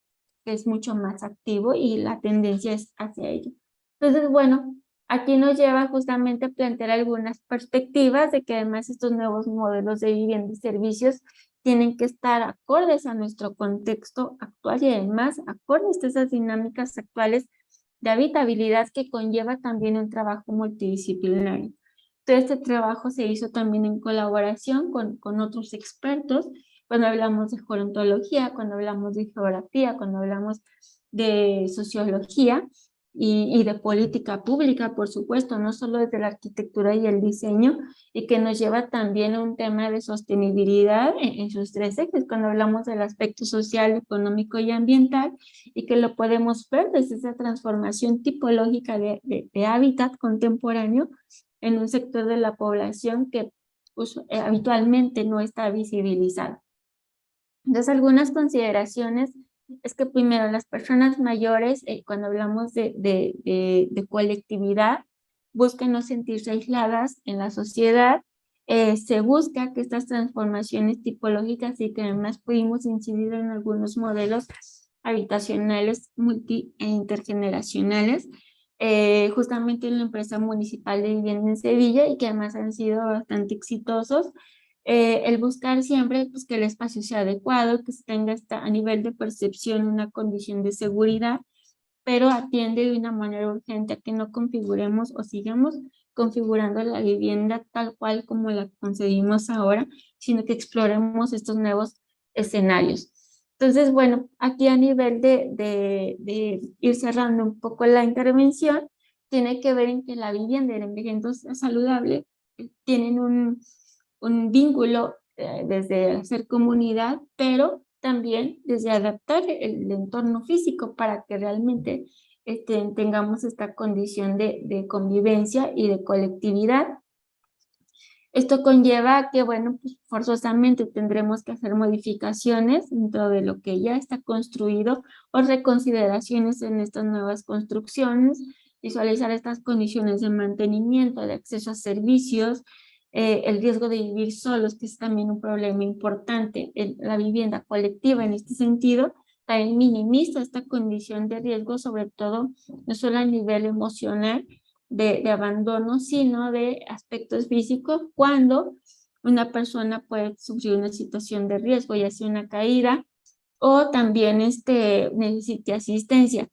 es mucho más activo y la tendencia es hacia ello. Entonces, bueno, Aquí nos lleva justamente a plantear algunas perspectivas de que además estos nuevos modelos de vivienda y servicios tienen que estar acordes a nuestro contexto actual y además acordes a esas dinámicas actuales de habitabilidad que conlleva también un trabajo multidisciplinario. Todo este trabajo se hizo también en colaboración con otros expertos, cuando hablamos de gerontología, cuando hablamos de geografía, cuando hablamos de sociología, y de política pública, por supuesto, no solo desde la arquitectura y el diseño, y que nos lleva también a un tema de sostenibilidad en sus tres ejes, cuando hablamos del aspecto social, económico y ambiental, y que lo podemos ver desde esa transformación tipológica de hábitat contemporáneo en un sector de la población que pues, habitualmente no está visibilizado. Entonces, algunas consideraciones es que primero las personas mayores, cuando hablamos de colectividad, buscan no sentirse aisladas en la sociedad. Se busca que estas transformaciones tipológicas y que además pudimos incidir en algunos modelos habitacionales multi e intergeneracionales, justamente en la empresa municipal de vivienda en Sevilla y que además han sido bastante exitosos. El buscar siempre pues, que el espacio sea adecuado, que se tenga a nivel de percepción una condición de seguridad, pero atiende de una manera urgente a que no configuremos o sigamos configurando la vivienda tal cual como la concebimos ahora, sino que exploremos estos nuevos escenarios. Entonces, bueno, aquí a nivel de ir cerrando un poco la intervención, tiene que ver en que la vivienda y el envejamiento saludable tienen un vínculo desde hacer comunidad, pero también desde adaptar el entorno físico para que realmente tengamos esta condición de convivencia y de colectividad. Esto conlleva que, bueno, pues forzosamente tendremos que hacer modificaciones dentro de lo que ya está construido o reconsideraciones en estas nuevas construcciones, visualizar estas condiciones de mantenimiento, de acceso a servicios, el riesgo de vivir solos, que es también un problema importante. La vivienda colectiva en este sentido también minimiza esta condición de riesgo, sobre todo no solo a nivel emocional, de abandono, sino de aspectos físicos cuando una persona puede sufrir una situación de riesgo, ya sea una caída o también necesite asistencia.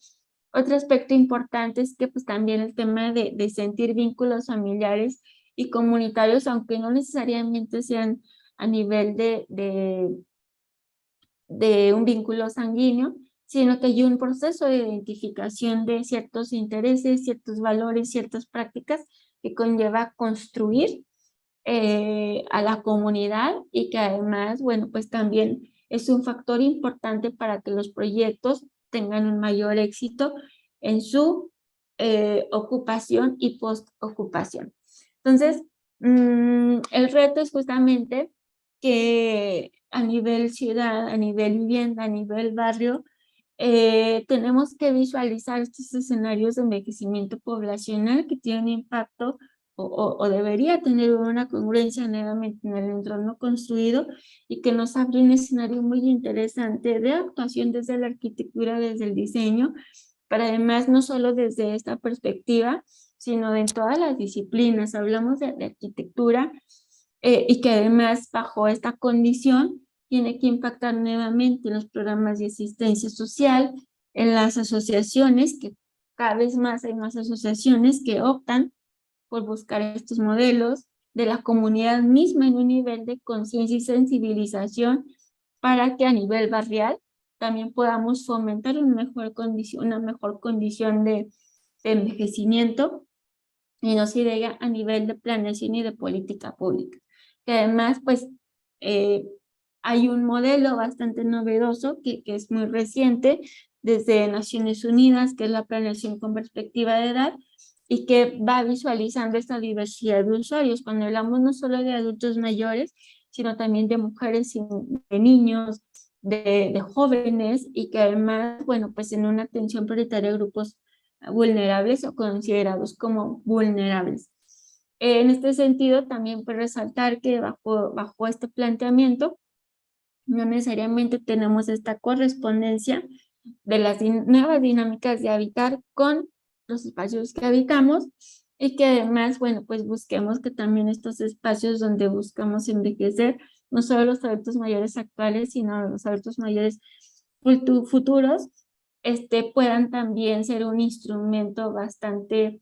Otro aspecto importante es que pues también el tema de sentir vínculos familiares y comunitarios, aunque no necesariamente sean a nivel de un vínculo sanguíneo, sino que hay un proceso de identificación de ciertos intereses, ciertos valores, ciertas prácticas que conlleva construir a la comunidad y que además, bueno, pues también es un factor importante para que los proyectos tengan un mayor éxito en su ocupación y post-ocupación. Entonces, el reto es justamente que a nivel ciudad, a nivel vivienda, a nivel barrio, tenemos que visualizar estos escenarios de envejecimiento poblacional que tienen impacto o debería tener una congruencia nuevamente en el entorno construido y que nos abre un escenario muy interesante de actuación desde la arquitectura, desde el diseño, pero además no solo desde esta perspectiva, sino de todas las disciplinas. Hablamos de arquitectura y que además bajo esta condición tiene que impactar nuevamente en los programas de asistencia social, en las asociaciones, que cada vez más hay más asociaciones que optan por buscar estos modelos, de la comunidad misma en un nivel de conciencia y sensibilización para que a nivel barrial también podamos fomentar una mejor condición de envejecimiento y no se diga a nivel de planeación y de política pública. Que además, pues, hay un modelo bastante novedoso que es muy reciente desde Naciones Unidas, que es la planeación con perspectiva de edad, y que va visualizando esta diversidad de usuarios. Cuando hablamos no solo de adultos mayores, sino también de mujeres y de niños, de jóvenes, y que además, bueno, pues en una atención prioritaria a grupos vulnerables o considerados como vulnerables. En este sentido, también puedo resaltar que bajo este planteamiento, no necesariamente tenemos esta correspondencia de las nuevas dinámicas de habitar con los espacios que habitamos, y que además, bueno, pues busquemos que también estos espacios donde buscamos envejecer, no solo los adultos mayores actuales, sino los adultos mayores futuros, puedan también ser un instrumento bastante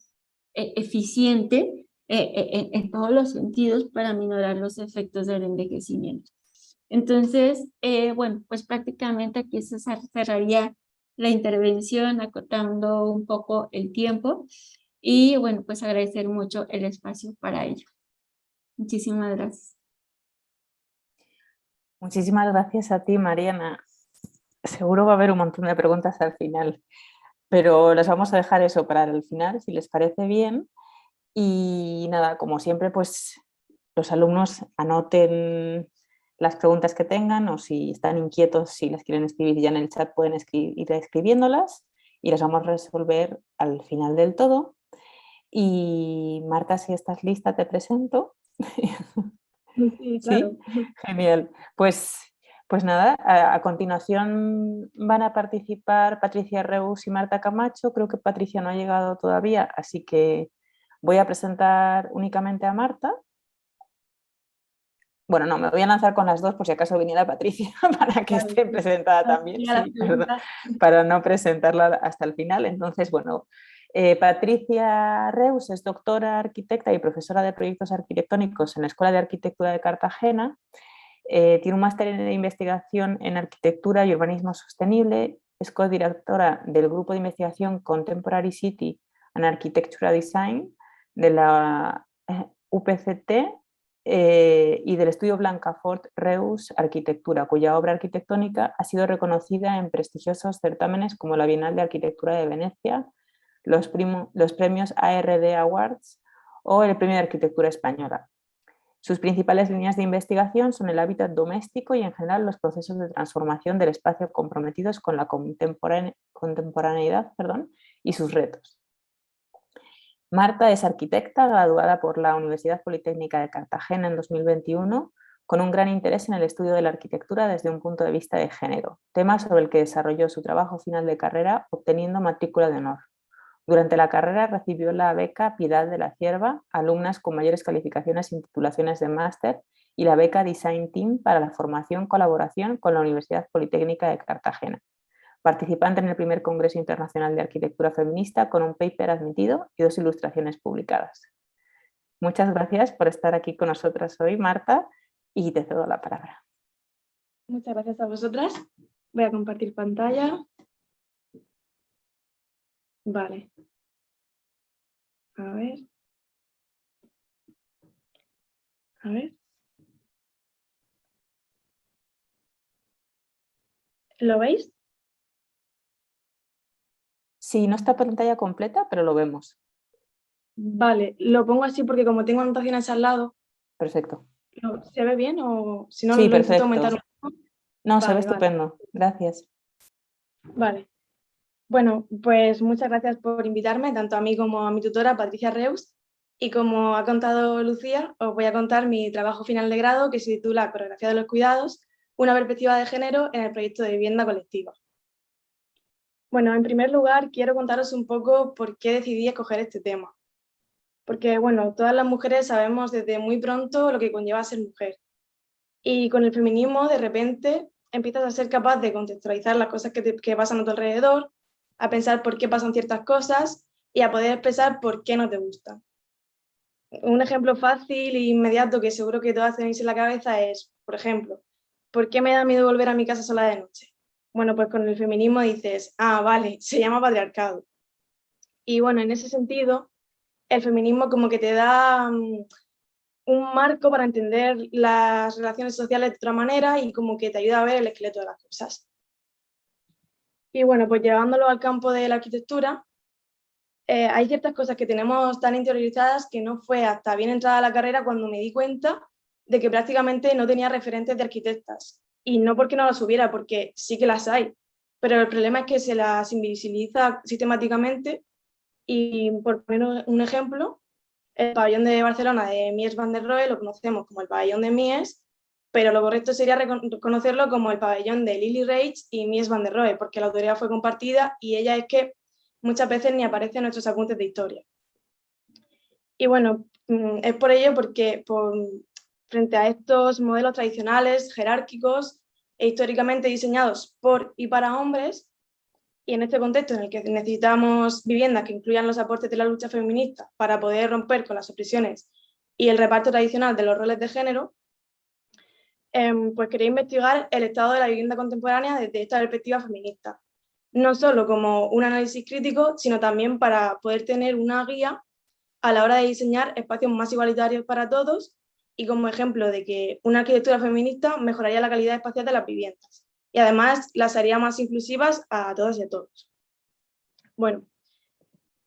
eficiente en todos los sentidos para minorar los efectos del envejecimiento. Entonces, bueno, pues prácticamente aquí se cerraría la intervención acotando un poco el tiempo y bueno, pues agradecer mucho el espacio para ello. Muchísimas gracias. Muchísimas gracias a ti, Mariana. Seguro va a haber un montón de preguntas al final, pero las vamos a dejar eso para el final, si les parece bien. Y nada, como siempre, pues los alumnos anoten las preguntas que tengan o si están inquietos, si las quieren escribir ya en el chat, pueden ir escribiéndolas y las vamos a resolver al final del todo. Y Marta, si estás lista, te presento. Sí, claro. ¿Sí? Genial. Pues nada, a continuación van a participar Patricia Reus y Marta Camacho. Creo que Patricia no ha llegado todavía, así que voy a presentar únicamente a Marta. Bueno, no, me voy a lanzar con las dos por si acaso viniera Patricia para que esté presentada también, sí, perdón, para no presentarla hasta el final. Entonces, bueno, Patricia Reus es doctora arquitecta y profesora de proyectos arquitectónicos en la Escuela de Arquitectura de Cartagena. Tiene un máster en investigación en arquitectura y urbanismo sostenible. Es codirectora del grupo de investigación Contemporary City and Architectural Design de la UPCT y del estudio Blancafort Reus Arquitectura, cuya obra arquitectónica ha sido reconocida en prestigiosos certámenes como la Bienal de Arquitectura de Venecia, los premios ARD Awards o el Premio de Arquitectura Española. Sus principales líneas de investigación son el hábitat doméstico y en general los procesos de transformación del espacio comprometidos con la contemporaneidad y sus retos. Marta es arquitecta, graduada por la Universidad Politécnica de Cartagena en 2021, con un gran interés en el estudio de la arquitectura desde un punto de vista de género, tema sobre el que desarrolló su trabajo final de carrera obteniendo matrícula de honor. Durante la carrera recibió la beca Piedad de la Cierva, alumnas con mayores calificaciones y titulaciones de máster, y la beca Design Team para la formación-colaboración con la Universidad Politécnica de Cartagena. Participante en el primer Congreso Internacional de Arquitectura Feminista con un paper admitido y 2 ilustraciones publicadas. Muchas gracias por estar aquí con nosotras hoy, Marta, y te cedo la palabra. Muchas gracias a vosotras. Voy a compartir pantalla. Vale. A ver. A ver. ¿Lo veis? Sí, no está pantalla completa, pero lo vemos. Vale, lo pongo así porque como tengo anotaciones al lado. Perfecto. ¿Se ve bien o si no Sí, lo intento perfecto. aumentar un poco? No, se ve Vale, estupendo. Gracias. Vale. Bueno, pues muchas gracias por invitarme, tanto a mí como a mi tutora, Patricia Reus. Y como ha contado Lucía, os voy a contar mi trabajo final de grado que se titula Coreografía de los cuidados, una perspectiva de género en el proyecto de vivienda colectiva. Bueno, en primer lugar, quiero contaros un poco por qué decidí escoger este tema. Porque, bueno, todas las mujeres sabemos desde muy pronto lo que conlleva ser mujer. Y con el feminismo, de repente, empiezas a ser capaz de contextualizar las cosas que pasan a tu alrededor, a pensar por qué pasan ciertas cosas y a poder expresar por qué no te gustan. Un ejemplo fácil e inmediato que seguro que todas tenéis en la cabeza es, por ejemplo, ¿por qué me da miedo volver a mi casa sola de noche? Bueno, pues con el feminismo dices, ah, vale, se llama patriarcado. Y bueno, en ese sentido, el feminismo como que te da un marco para entender las relaciones sociales de otra manera y como que te ayuda a ver el esqueleto de las cosas. Y bueno, pues llevándolo al campo de la arquitectura, hay ciertas cosas que tenemos tan interiorizadas que no fue hasta bien entrada la carrera cuando me di cuenta de que prácticamente no tenía referentes de arquitectas. Y no porque no las hubiera, porque sí que las hay, pero el problema es que se las invisibiliza sistemáticamente. Y por poner un ejemplo, el pabellón de Barcelona de Mies van der Rohe lo conocemos como el pabellón de Mies, pero lo correcto sería reconocerlo como el pabellón de Lily Reich y Mies van der Rohe, porque la autoría fue compartida y ella es que muchas veces ni aparece en nuestros apuntes de historia. Y bueno, es por ello porque frente a estos modelos tradicionales, jerárquicos e históricamente diseñados por y para hombres, y en este contexto en el que necesitamos viviendas que incluyan los aportes de la lucha feminista para poder romper con las opresiones y el reparto tradicional de los roles de género, pues quería investigar el estado de la vivienda contemporánea desde esta perspectiva feminista. No solo como un análisis crítico, sino también para poder tener una guía a la hora de diseñar espacios más igualitarios para todos y como ejemplo de que una arquitectura feminista mejoraría la calidad espacial de las viviendas y además las haría más inclusivas a todas y a todos. Bueno,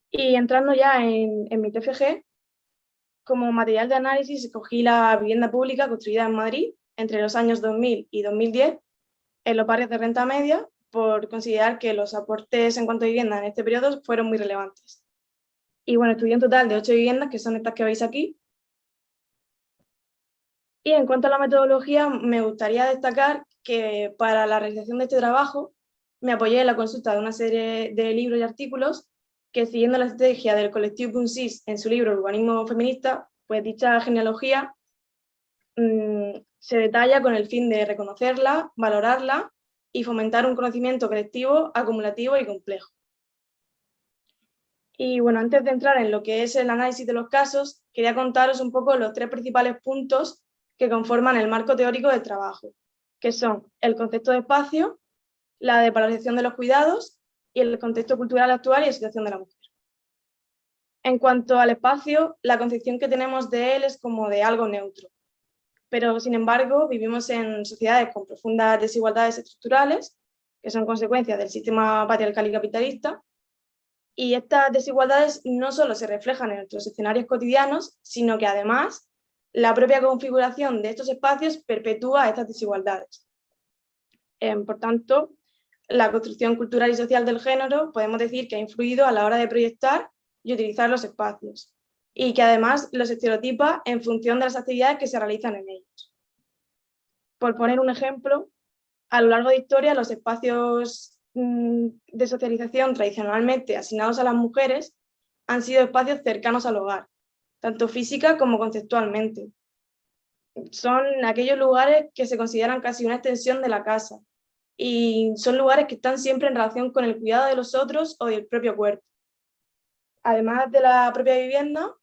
y entrando ya en mi TFG, como material de análisis escogí la vivienda pública construida en Madrid entre los años 2000 y 2010 en los barrios de renta media por considerar que los aportes en cuanto a vivienda en este periodo fueron muy relevantes. Y bueno, estudié un total de 8 viviendas, que son estas que veis aquí. Y en cuanto a la metodología, me gustaría destacar que para la realización de este trabajo me apoyé en la consulta de una serie de libros y artículos que, siguiendo la estrategia del colectivo Punsis en su libro Urbanismo Feminista, pues dicha genealogía se detalla con el fin de reconocerla, valorarla y fomentar un conocimiento colectivo, acumulativo y complejo. Y bueno, antes de entrar en lo que es el análisis de los casos, quería contaros un poco los 3 principales puntos que conforman el marco teórico del trabajo, que son el concepto de espacio, la desvalorización de los cuidados y el contexto cultural actual y la situación de la mujer. En cuanto al espacio, la concepción que tenemos de él es como de algo neutro, pero sin embargo vivimos en sociedades con profundas desigualdades estructurales, que son consecuencias del sistema patriarcal y capitalista, y estas desigualdades no solo se reflejan en nuestros escenarios cotidianos, sino que además la propia configuración de estos espacios perpetúa estas desigualdades. Por tanto, la construcción cultural y social del género podemos decir que ha influido a la hora de proyectar y utilizar los espacios, y que además los estereotipa en función de las actividades que se realizan en ellos. Por poner un ejemplo, a lo largo de historia los espacios de socialización tradicionalmente asignados a las mujeres han sido espacios cercanos al hogar, tanto física como conceptualmente. Son aquellos lugares que se consideran casi una extensión de la casa y son lugares que están siempre en relación con el cuidado de los otros o del propio cuerpo. Además de la propia vivienda,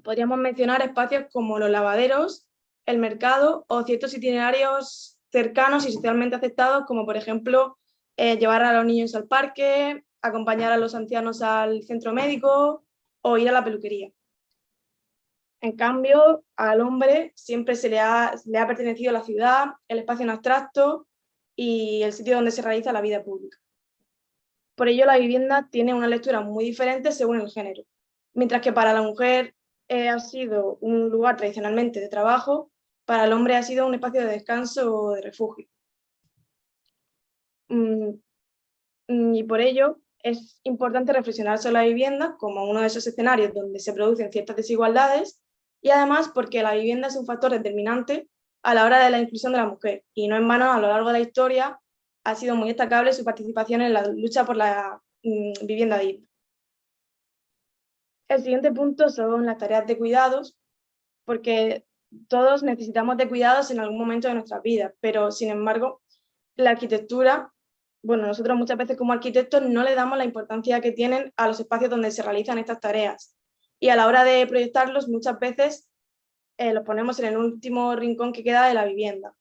podríamos mencionar espacios como los lavaderos, el mercado o ciertos itinerarios cercanos y socialmente aceptados, como por ejemplo llevar a los niños al parque, acompañar a los ancianos al centro médico o ir a la peluquería. En cambio, al hombre siempre le ha pertenecido la ciudad, el espacio en abstracto y el sitio donde se realiza la vida pública. Por ello, la vivienda tiene una lectura muy diferente según el género. Mientras que para la mujer ha sido un lugar tradicionalmente de trabajo, para el hombre ha sido un espacio de descanso o de refugio. Y por ello es importante reflexionar sobre la vivienda como uno de esos escenarios donde se producen ciertas desigualdades y además porque la vivienda es un factor determinante a la hora de la inclusión de la mujer y no en vano a lo largo de la historia ha sido muy destacable su participación en la lucha por la vivienda digna. El siguiente punto son las tareas de cuidados, porque todos necesitamos de cuidados en algún momento de nuestras vidas, pero sin embargo la arquitectura, bueno, nosotros muchas veces como arquitectos no le damos la importancia que tienen a los espacios donde se realizan estas tareas y a la hora de proyectarlos muchas veces los ponemos en el último rincón que queda de la vivienda.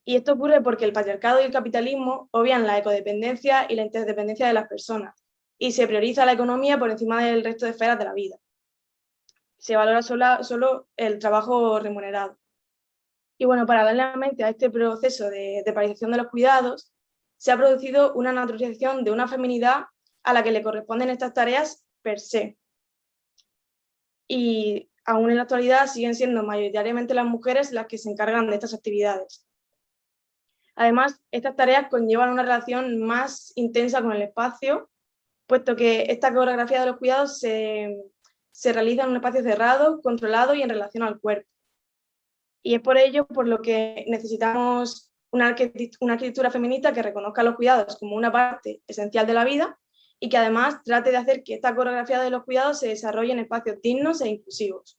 Y esto ocurre porque el patriarcado y el capitalismo obvian la ecodependencia y la interdependencia de las personas y se prioriza la economía por encima del resto de esferas de la vida. Se valora solo el trabajo remunerado. Y bueno, paralelamente a este proceso de paralización de los cuidados, se ha producido una naturalización de una feminidad a la que le corresponden estas tareas per se. Y aún en la actualidad siguen siendo mayoritariamente las mujeres las que se encargan de estas actividades. Además, estas tareas conllevan una relación más intensa con el espacio, puesto que esta coreografía de los cuidados se realiza en un espacio cerrado, controlado y en relación al cuerpo. Y es por ello por lo que necesitamos una arquitectura feminista que reconozca los cuidados como una parte esencial de la vida y que además trate de hacer que esta coreografía de los cuidados se desarrolle en espacios dignos e inclusivos.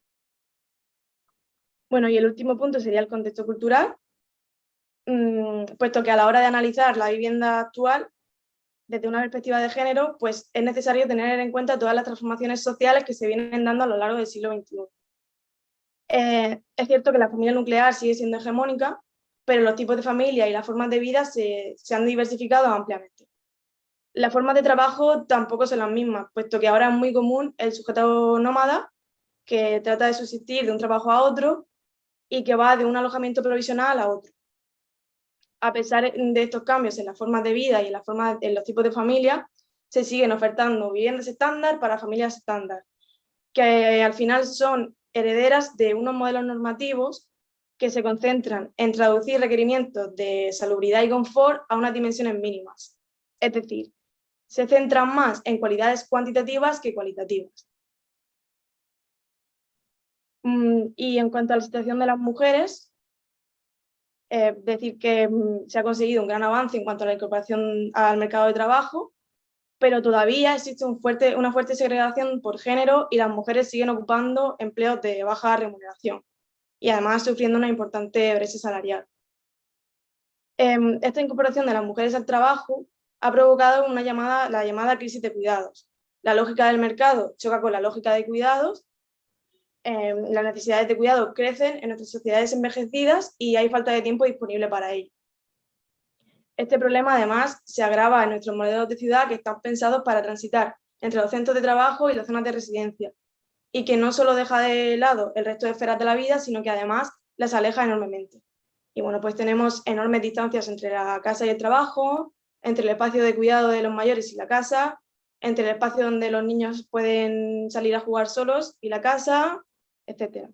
Bueno, y el último punto sería el contexto cultural, puesto que a la hora de analizar la vivienda actual, desde una perspectiva de género, pues es necesario tener en cuenta todas las transformaciones sociales que se vienen dando a lo largo del siglo XXI. Es cierto que la familia nuclear sigue siendo hegemónica, pero los tipos de familia y las formas de vida se han diversificado ampliamente. Las formas de trabajo tampoco son las mismas, puesto que ahora es muy común el sujeto nómada, que trata de subsistir de un trabajo a otro y que va de un alojamiento provisional a otro. A pesar de estos cambios en las formas de vida y en los tipos de familia, se siguen ofertando viviendas estándar para familias estándar, que al final son herederas de unos modelos normativos que se concentran en traducir requerimientos de salubridad y confort a unas dimensiones mínimas. Es decir, se centran más en cualidades cuantitativas que cualitativas. Y en cuanto a la situación de las mujeres, decir que se ha conseguido un gran avance en cuanto a la incorporación al mercado de trabajo, pero todavía existe una fuerte segregación por género y las mujeres siguen ocupando empleos de baja remuneración y además sufriendo una importante brecha salarial. Esta incorporación de las mujeres al trabajo ha provocado la llamada crisis de cuidados. La lógica del mercado choca con la lógica de cuidados, las necesidades de cuidado crecen en nuestras sociedades envejecidas y hay falta de tiempo disponible para ello. Este problema además se agrava en nuestros modelos de ciudad que están pensados para transitar entre los centros de trabajo y las zonas de residencia y que no solo deja de lado el resto de esferas de la vida, sino que además las aleja enormemente. Y bueno, pues tenemos enormes distancias entre la casa y el trabajo, entre el espacio de cuidado de los mayores y la casa, entre el espacio donde los niños pueden salir a jugar solos y la casa, etc.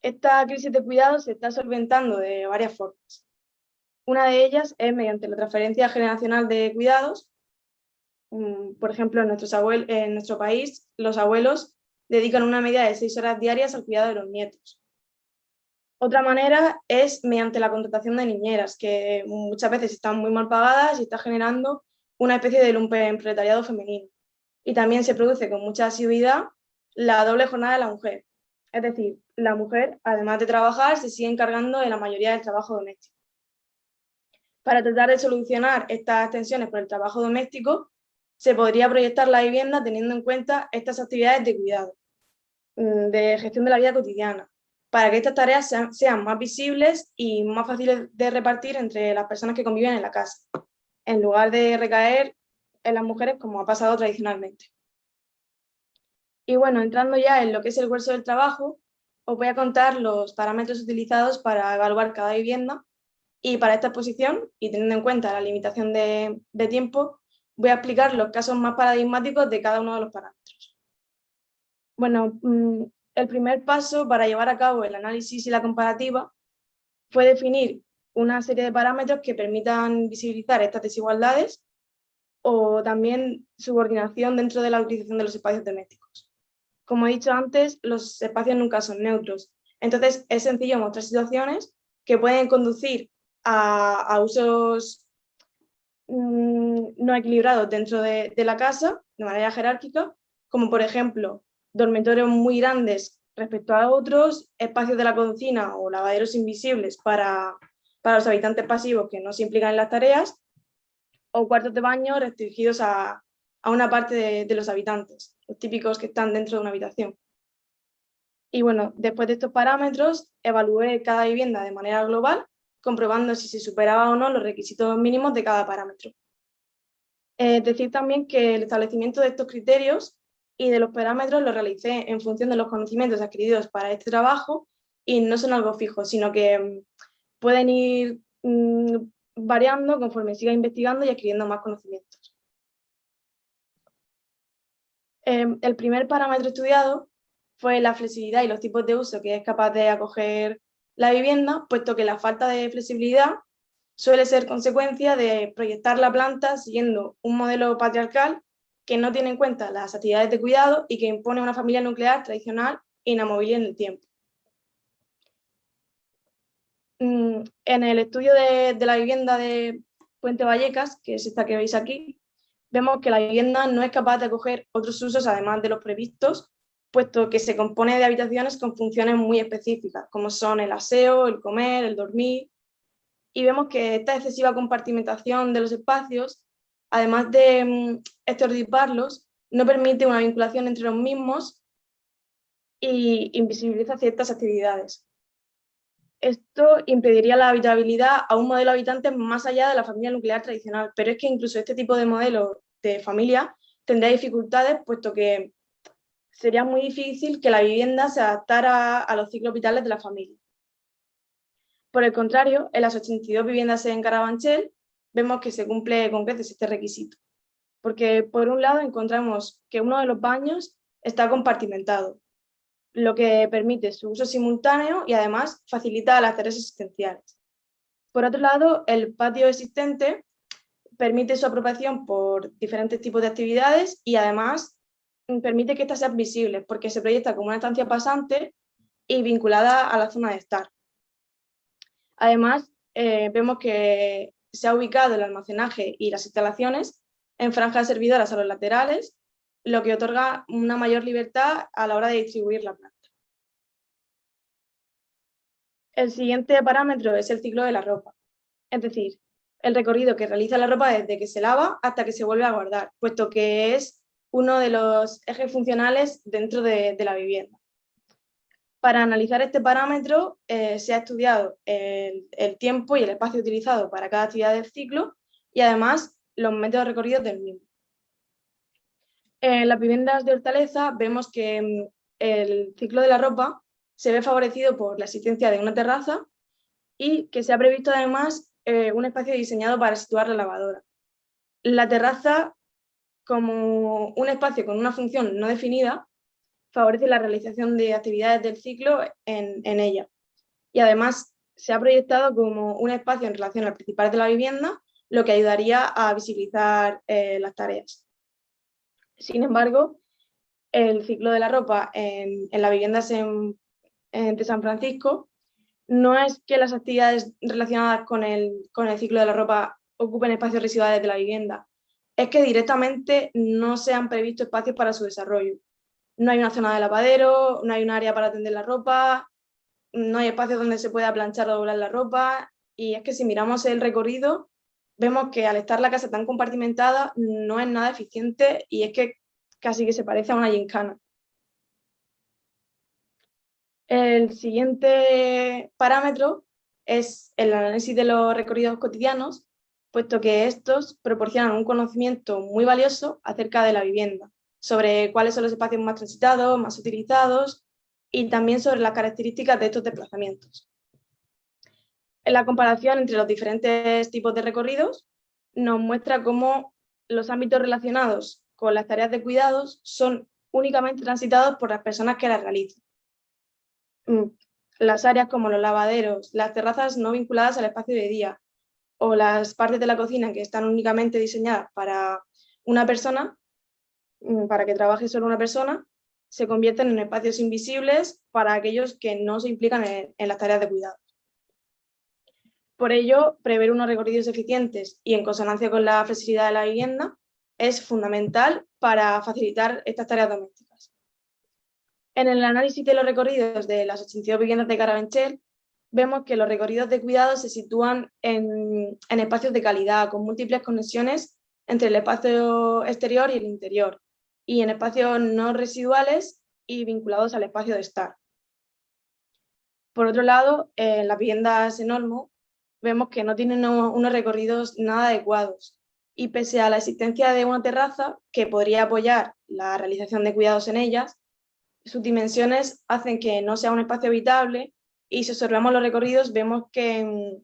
Esta crisis de cuidados se está solventando de varias formas. Una de ellas es mediante la transferencia generacional de cuidados. Por ejemplo, en nuestro país, los abuelos dedican una media de 6 horas diarias al cuidado de los nietos. Otra manera es mediante la contratación de niñeras, que muchas veces están muy mal pagadas y está generando una especie de lumpenproletariado femenino. Y también se produce con mucha asiduidad la doble jornada de la mujer. Es decir, la mujer, además de trabajar, se sigue encargando de la mayoría del trabajo doméstico. Para tratar de solucionar estas tensiones por el trabajo doméstico, se podría proyectar la vivienda teniendo en cuenta estas actividades de cuidado, de gestión de la vida cotidiana, para que estas tareas sean más visibles y más fáciles de repartir entre las personas que conviven en la casa, en lugar de recaer en las mujeres como ha pasado tradicionalmente. Y bueno, entrando ya en lo que es el grueso del trabajo, os voy a contar los parámetros utilizados para evaluar cada vivienda. Y para esta exposición, y teniendo en cuenta la limitación de tiempo, voy a explicar los casos más paradigmáticos de cada uno de los parámetros. Bueno, el primer paso para llevar a cabo el análisis y la comparativa fue definir una serie de parámetros que permitan visibilizar estas desigualdades o también subordinación dentro de la utilización de los espacios domésticos. Como he dicho antes, los espacios nunca son neutros, entonces es sencillo mostrar situaciones que pueden conducir a usos no equilibrados dentro de la casa, de manera jerárquica, como por ejemplo dormitorios muy grandes respecto a otros, espacios de la cocina o lavaderos invisibles para los habitantes pasivos que no se implican en las tareas, o cuartos de baño restringidos a una parte de los habitantes, los típicos que están dentro de una habitación. Y bueno, después de estos parámetros, evalué cada vivienda de manera global, comprobando si se superaba o no los requisitos mínimos de cada parámetro. Decir también que el establecimiento de estos criterios y de los parámetros lo realicé en función de los conocimientos adquiridos para este trabajo y no son algo fijo, sino que pueden ir variando conforme siga investigando y adquiriendo más conocimientos. El primer parámetro estudiado fue la flexibilidad y los tipos de uso que es capaz de acoger la vivienda, puesto que la falta de flexibilidad suele ser consecuencia de proyectar la planta siguiendo un modelo patriarcal que no tiene en cuenta las actividades de cuidado y que impone una familia nuclear tradicional e inamovible en el tiempo. En el estudio de la vivienda de Puente Vallecas, que es esta que veis aquí, vemos que la vivienda no es capaz de acoger otros usos además de los previstos, puesto que se compone de habitaciones con funciones muy específicas, como son el aseo, el comer, el dormir, y vemos que esta excesiva compartimentación de los espacios, además de estereotiparlos, no permite una vinculación entre los mismos y invisibiliza ciertas actividades. Esto impediría la habitabilidad a un modelo de habitantes más allá de la familia nuclear tradicional, pero es que incluso este tipo de modelo de familia tendría dificultades, puesto que sería muy difícil que la vivienda se adaptara a los ciclos vitales de la familia. Por el contrario, en las 82 viviendas en Carabanchel vemos que se cumple con creces este requisito, porque por un lado encontramos que uno de los baños está compartimentado, lo que permite su uso simultáneo y además facilita las tareas asistenciales. Por otro lado, el patio existente permite su apropiación por diferentes tipos de actividades y además permite que éstas sean visibles porque se proyecta como una estancia pasante y vinculada a la zona de estar. Además, vemos que se ha ubicado el almacenaje y las instalaciones en franjas servidoras a los laterales, lo que otorga una mayor libertad a la hora de distribuir la planta. El siguiente parámetro es el ciclo de la ropa, es decir, el recorrido que realiza la ropa desde que se lava hasta que se vuelve a guardar, puesto que es uno de los ejes funcionales dentro de la vivienda. Para analizar este parámetro se ha estudiado el tiempo y el espacio utilizado para cada actividad del ciclo y además los métodos recorridos del mismo. En las viviendas de Hortaleza vemos que el ciclo de la ropa se ve favorecido por la existencia de una terraza y que se ha previsto además un espacio diseñado para situar la lavadora. La terraza, como un espacio con una función no definida, favorece la realización de actividades del ciclo en ella. Y además se ha proyectado como un espacio en relación al principal de la vivienda, lo que ayudaría a visibilizar las tareas. Sin embargo, el ciclo de la ropa en las viviendas de San Francisco no es que las actividades relacionadas con el ciclo de la ropa ocupen espacios residuales de la vivienda, es que directamente no se han previsto espacios para su desarrollo. No hay una zona de lavadero, no hay un área para tender la ropa, no hay espacios donde se pueda planchar o doblar la ropa, y es que si miramos el recorrido, vemos que al estar la casa tan compartimentada no es nada eficiente y es que casi que se parece a una gincana. El siguiente parámetro es el análisis de los recorridos cotidianos, puesto que estos proporcionan un conocimiento muy valioso acerca de la vivienda, sobre cuáles son los espacios más transitados, más utilizados y también sobre las características de estos desplazamientos. En la comparación entre los diferentes tipos de recorridos nos muestra cómo los ámbitos relacionados con las tareas de cuidados son únicamente transitados por las personas que las realizan. Las áreas como los lavaderos, las terrazas no vinculadas al espacio de día o las partes de la cocina que están únicamente diseñadas para una persona, para que trabaje solo una persona, se convierten en espacios invisibles para aquellos que no se implican en las tareas de cuidado. Por ello, prever unos recorridos eficientes y en consonancia con la flexibilidad de la vivienda es fundamental para facilitar estas tareas domésticas. En el análisis de los recorridos de las 82 viviendas de Carabanchel, vemos que los recorridos de cuidado se sitúan en espacios de calidad, con múltiples conexiones entre el espacio exterior y el interior, y en espacios no residuales y vinculados al espacio de estar. Por otro lado, en las viviendas en Olmo, vemos que no tienen unos recorridos nada adecuados, y pese a la existencia de una terraza que podría apoyar la realización de cuidados en ellas, sus dimensiones hacen que no sea un espacio habitable y si observamos los recorridos vemos que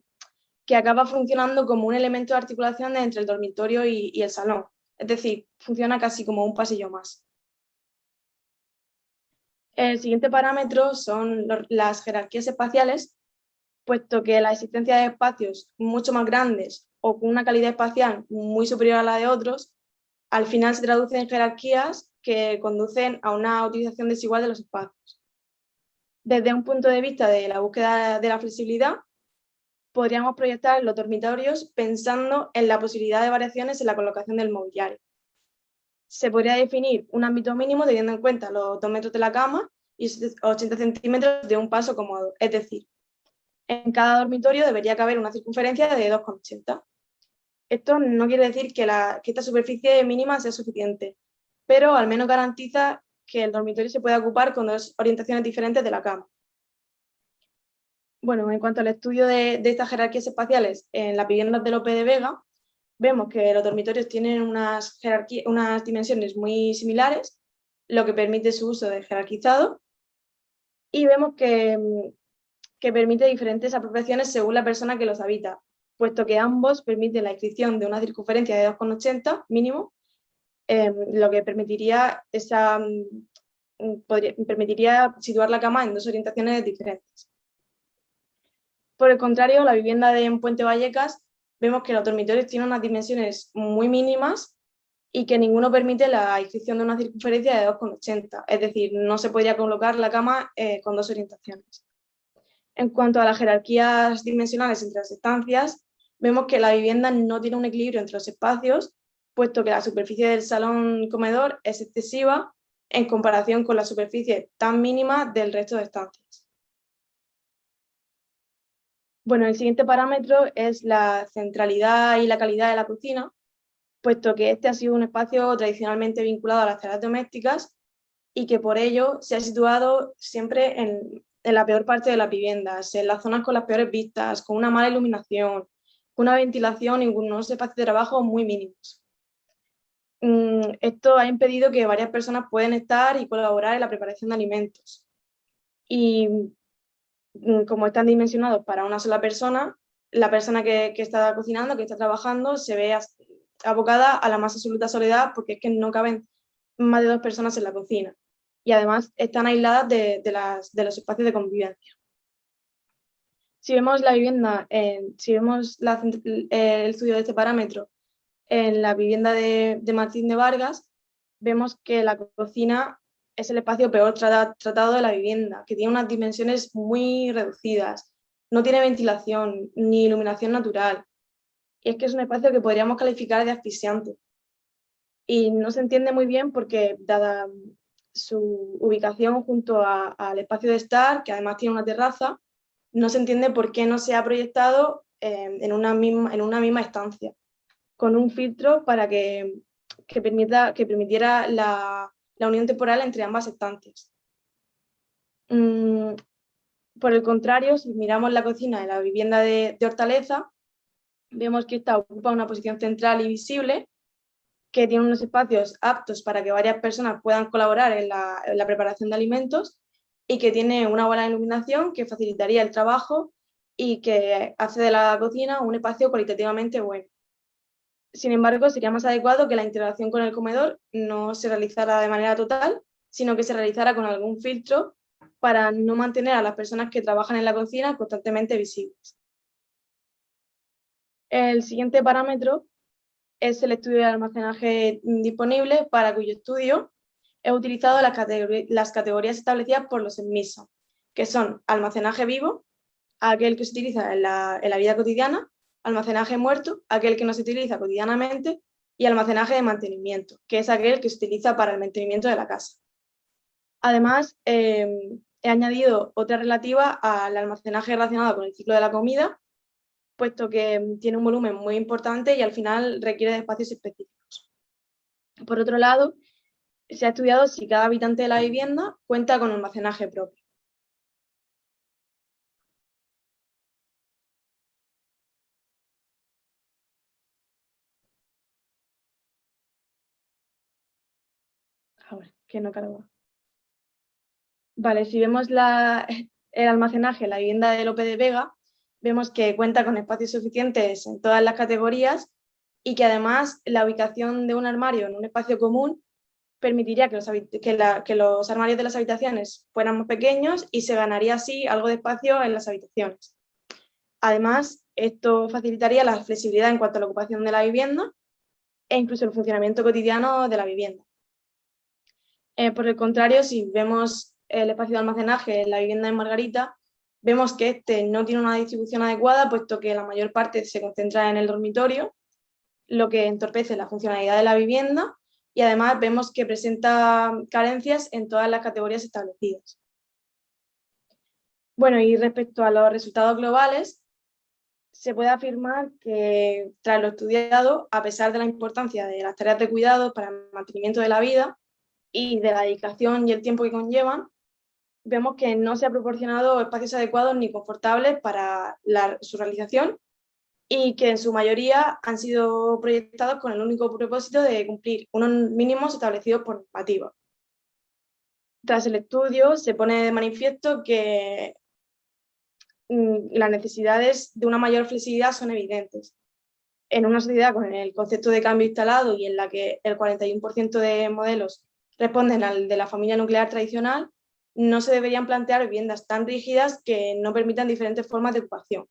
acaba funcionando como un elemento de articulación entre el dormitorio y el salón. Es decir, funciona casi como un pasillo más. El siguiente parámetro son las jerarquías espaciales, puesto que la existencia de espacios mucho más grandes o con una calidad espacial muy superior a la de otros, al final se traduce en jerarquías que conducen a una utilización desigual de los espacios. Desde un punto de vista de la búsqueda de la flexibilidad, podríamos proyectar los dormitorios pensando en la posibilidad de variaciones en la colocación del mobiliario. se podría definir un ámbito mínimo teniendo en cuenta los 2 metros de la cama y 80 centímetros de un paso cómodo. Es decir, en cada dormitorio debería caber una circunferencia de 2,80. Esto no quiere decir que esta superficie mínima sea suficiente, pero al menos garantiza que el dormitorio se pueda ocupar con 2 orientaciones diferentes de la cama. Bueno, en cuanto al estudio de estas jerarquías espaciales en las viviendas de Lope de Vega, vemos que los dormitorios tienen unas dimensiones muy similares, lo que permite su uso de jerarquizado, y vemos que permite diferentes apropiaciones según la persona que los habita, puesto que ambos permiten la inscripción de una circunferencia de 2,80 mínimo, lo que permitiría situar la cama en 2 orientaciones diferentes. Por el contrario, la vivienda en Puente Vallecas, vemos que los dormitorios tienen unas dimensiones muy mínimas y que ninguno permite la inscripción de una circunferencia de 2,80, es decir, no se podría colocar la cama con 2 orientaciones. En cuanto a las jerarquías dimensionales entre las estancias, vemos que la vivienda no tiene un equilibrio entre los espacios, puesto que la superficie del salón-comedor es excesiva en comparación con la superficie tan mínima del resto de estancias. Bueno, el siguiente parámetro es la centralidad y la calidad de la cocina, puesto que este ha sido un espacio tradicionalmente vinculado a las tareas domésticas y que por ello se ha situado siempre en la peor parte de las viviendas, en las zonas con las peores vistas, con una mala iluminación, con una ventilación y unos espacios de trabajo muy mínimos. Esto ha impedido que varias personas puedan estar y colaborar en la preparación de alimentos. Y como están dimensionados para una sola persona, la persona que está cocinando, que está trabajando, se ve abocada a la más absoluta soledad porque es que no caben más de 2 personas en la cocina. Y además están aisladas de los espacios de convivencia. Si vemos la vivienda, si vemos el estudio de este parámetro en la vivienda de Martín de Vargas, vemos que la cocina es el espacio peor tratado de la vivienda, que tiene unas dimensiones muy reducidas, no tiene ventilación ni iluminación natural. Y es que es un espacio que podríamos calificar de asfixiante. Y no se entiende muy bien porque, dada su ubicación junto al espacio de estar, que además tiene una terraza, no se entiende por qué no se ha proyectado en una misma estancia, con un filtro para que permitiera la unión temporal entre ambas estancias. Por el contrario, si miramos la cocina de la vivienda de Hortaleza, vemos que esta ocupa una posición central y visible, que tiene unos espacios aptos para que varias personas puedan colaborar en la preparación de alimentos y que tiene una buena iluminación que facilitaría el trabajo y que hace de la cocina un espacio cualitativamente bueno. Sin embargo, sería más adecuado que la integración con el comedor no se realizara de manera total, sino que se realizara con algún filtro para no mantener a las personas que trabajan en la cocina constantemente visibles. El siguiente parámetro es el estudio de almacenaje disponible, para cuyo estudio he utilizado las categorías establecidas por los ENMISA, que son almacenaje vivo, aquel que se utiliza en la vida cotidiana, almacenaje muerto, aquel que no se utiliza cotidianamente, y almacenaje de mantenimiento, que es aquel que se utiliza para el mantenimiento de la casa. Además, he añadido otra relativa al almacenaje relacionado con el ciclo de la comida, puesto que tiene un volumen muy importante y al final requiere de espacios específicos. Por otro lado, se ha estudiado si cada habitante de la vivienda cuenta con almacenaje propio. Ahora, que no cargo. Vale, si vemos el almacenaje en la vivienda de Lope de Vega, vemos que cuenta con espacios suficientes en todas las categorías y que además la ubicación de un armario en un espacio común permitiría que los armarios de las habitaciones fueran más pequeños y se ganaría así algo de espacio en las habitaciones. Además, esto facilitaría la flexibilidad en cuanto a la ocupación de la vivienda e incluso el funcionamiento cotidiano de la vivienda. Por el contrario, si vemos el espacio de almacenaje en la vivienda de Margarita, vemos que este no tiene una distribución adecuada, puesto que la mayor parte se concentra en el dormitorio, lo que entorpece la funcionalidad de la vivienda, y además vemos que presenta carencias en todas las categorías establecidas. Bueno, y respecto a los resultados globales, se puede afirmar que tras lo estudiado, a pesar de la importancia de las tareas de cuidado para el mantenimiento de la vida y de la dedicación y el tiempo que conllevan, vemos que no se ha proporcionado espacios adecuados ni confortables para su realización y que en su mayoría han sido proyectados con el único propósito de cumplir unos mínimos establecidos por normativa. Tras el estudio se pone de manifiesto que las necesidades de una mayor flexibilidad son evidentes. En una sociedad con el concepto de cambio instalado y en la que el 41% de modelos responden al de la familia nuclear tradicional, no se deberían plantear viviendas tan rígidas que no permitan diferentes formas de ocupación.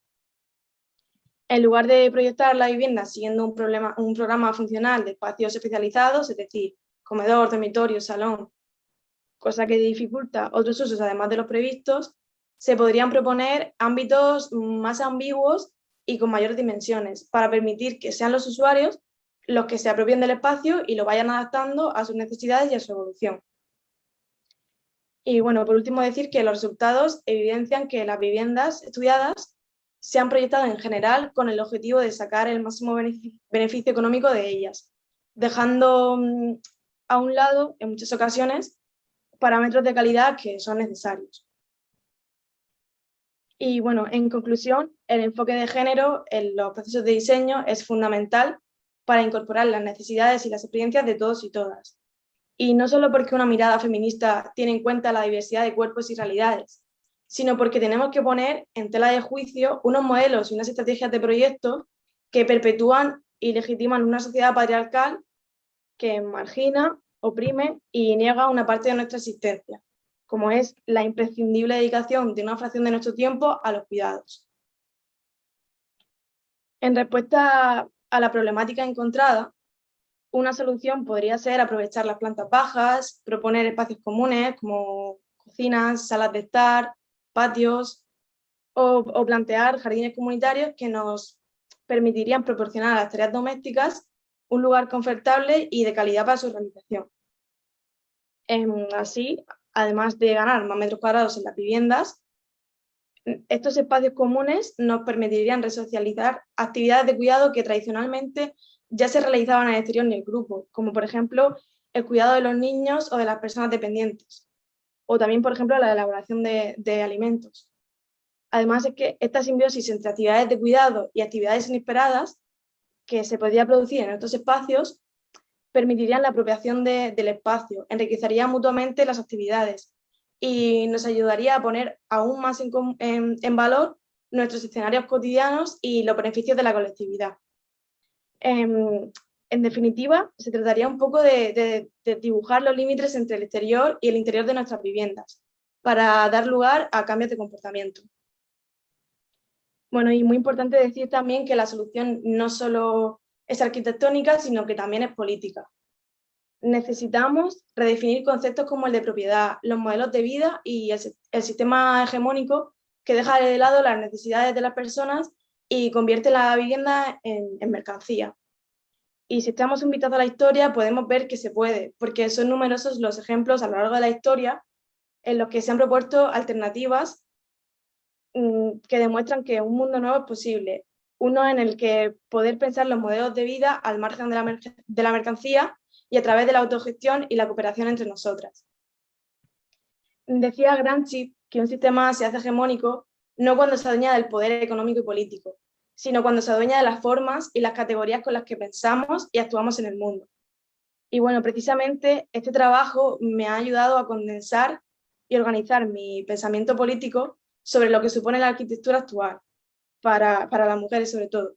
En lugar de proyectar la vivienda siguiendo un programa funcional de espacios especializados, es decir, comedor, dormitorio, salón, cosa que dificulta otros usos además de los previstos, se podrían proponer ámbitos más ambiguos y con mayores dimensiones para permitir que sean los usuarios los que se apropien del espacio y lo vayan adaptando a sus necesidades y a su evolución. Y bueno, por último decir que los resultados evidencian que las viviendas estudiadas se han proyectado en general con el objetivo de sacar el máximo beneficio económico de ellas, dejando a un lado, en muchas ocasiones, parámetros de calidad que son necesarios. Y bueno, en conclusión, el enfoque de género en los procesos de diseño es fundamental para incorporar las necesidades y las experiencias de todos y todas. Y no solo porque una mirada feminista tiene en cuenta la diversidad de cuerpos y realidades, sino porque tenemos que poner en tela de juicio unos modelos y unas estrategias de proyectos que perpetúan y legitiman una sociedad patriarcal que margina, oprime y niega una parte de nuestra existencia, como es la imprescindible dedicación de una fracción de nuestro tiempo a los cuidados. En respuesta a la problemática encontrada, una solución podría ser aprovechar las plantas bajas, proponer espacios comunes como cocinas, salas de estar, patios, o plantear jardines comunitarios que nos permitirían proporcionar a las tareas domésticas un lugar confortable y de calidad para su realización. Así, además de ganar más metros cuadrados en las viviendas, estos espacios comunes nos permitirían resocializar actividades de cuidado que tradicionalmente ya se realizaban al exterior en el grupo, como por ejemplo el cuidado de los niños o de las personas dependientes, o también por ejemplo la elaboración de alimentos. Además es que esta simbiosis entre actividades de cuidado y actividades inesperadas que se podría producir en estos espacios permitirían la apropiación del espacio, enriquecería mutuamente las actividades y nos ayudaría a poner aún más en valor nuestros escenarios cotidianos y los beneficios de la colectividad. En definitiva, se trataría un poco de dibujar los límites entre el exterior y el interior de nuestras viviendas para dar lugar a cambios de comportamiento. Bueno, y muy importante decir también que la solución no solo es arquitectónica, sino que también es política. Necesitamos redefinir conceptos como el de propiedad, los modelos de vida y el sistema hegemónico que deja de lado las necesidades de las personas y convierte la vivienda en mercancía. Y si echamos un vistazo a la historia, podemos ver que se puede, porque son numerosos los ejemplos a lo largo de la historia en los que se han propuesto alternativas que demuestran que un mundo nuevo es posible, uno en el que poder pensar los modelos de vida al margen de la mercancía y a través de la autogestión y la cooperación entre nosotras. Decía Gramsci que un sistema se hace hegemónico no cuando se adueña del poder económico y político, sino cuando se adueña de las formas y las categorías con las que pensamos y actuamos en el mundo. Y bueno, precisamente este trabajo me ha ayudado a condensar y organizar mi pensamiento político sobre lo que supone la arquitectura actual, para las mujeres sobre todo.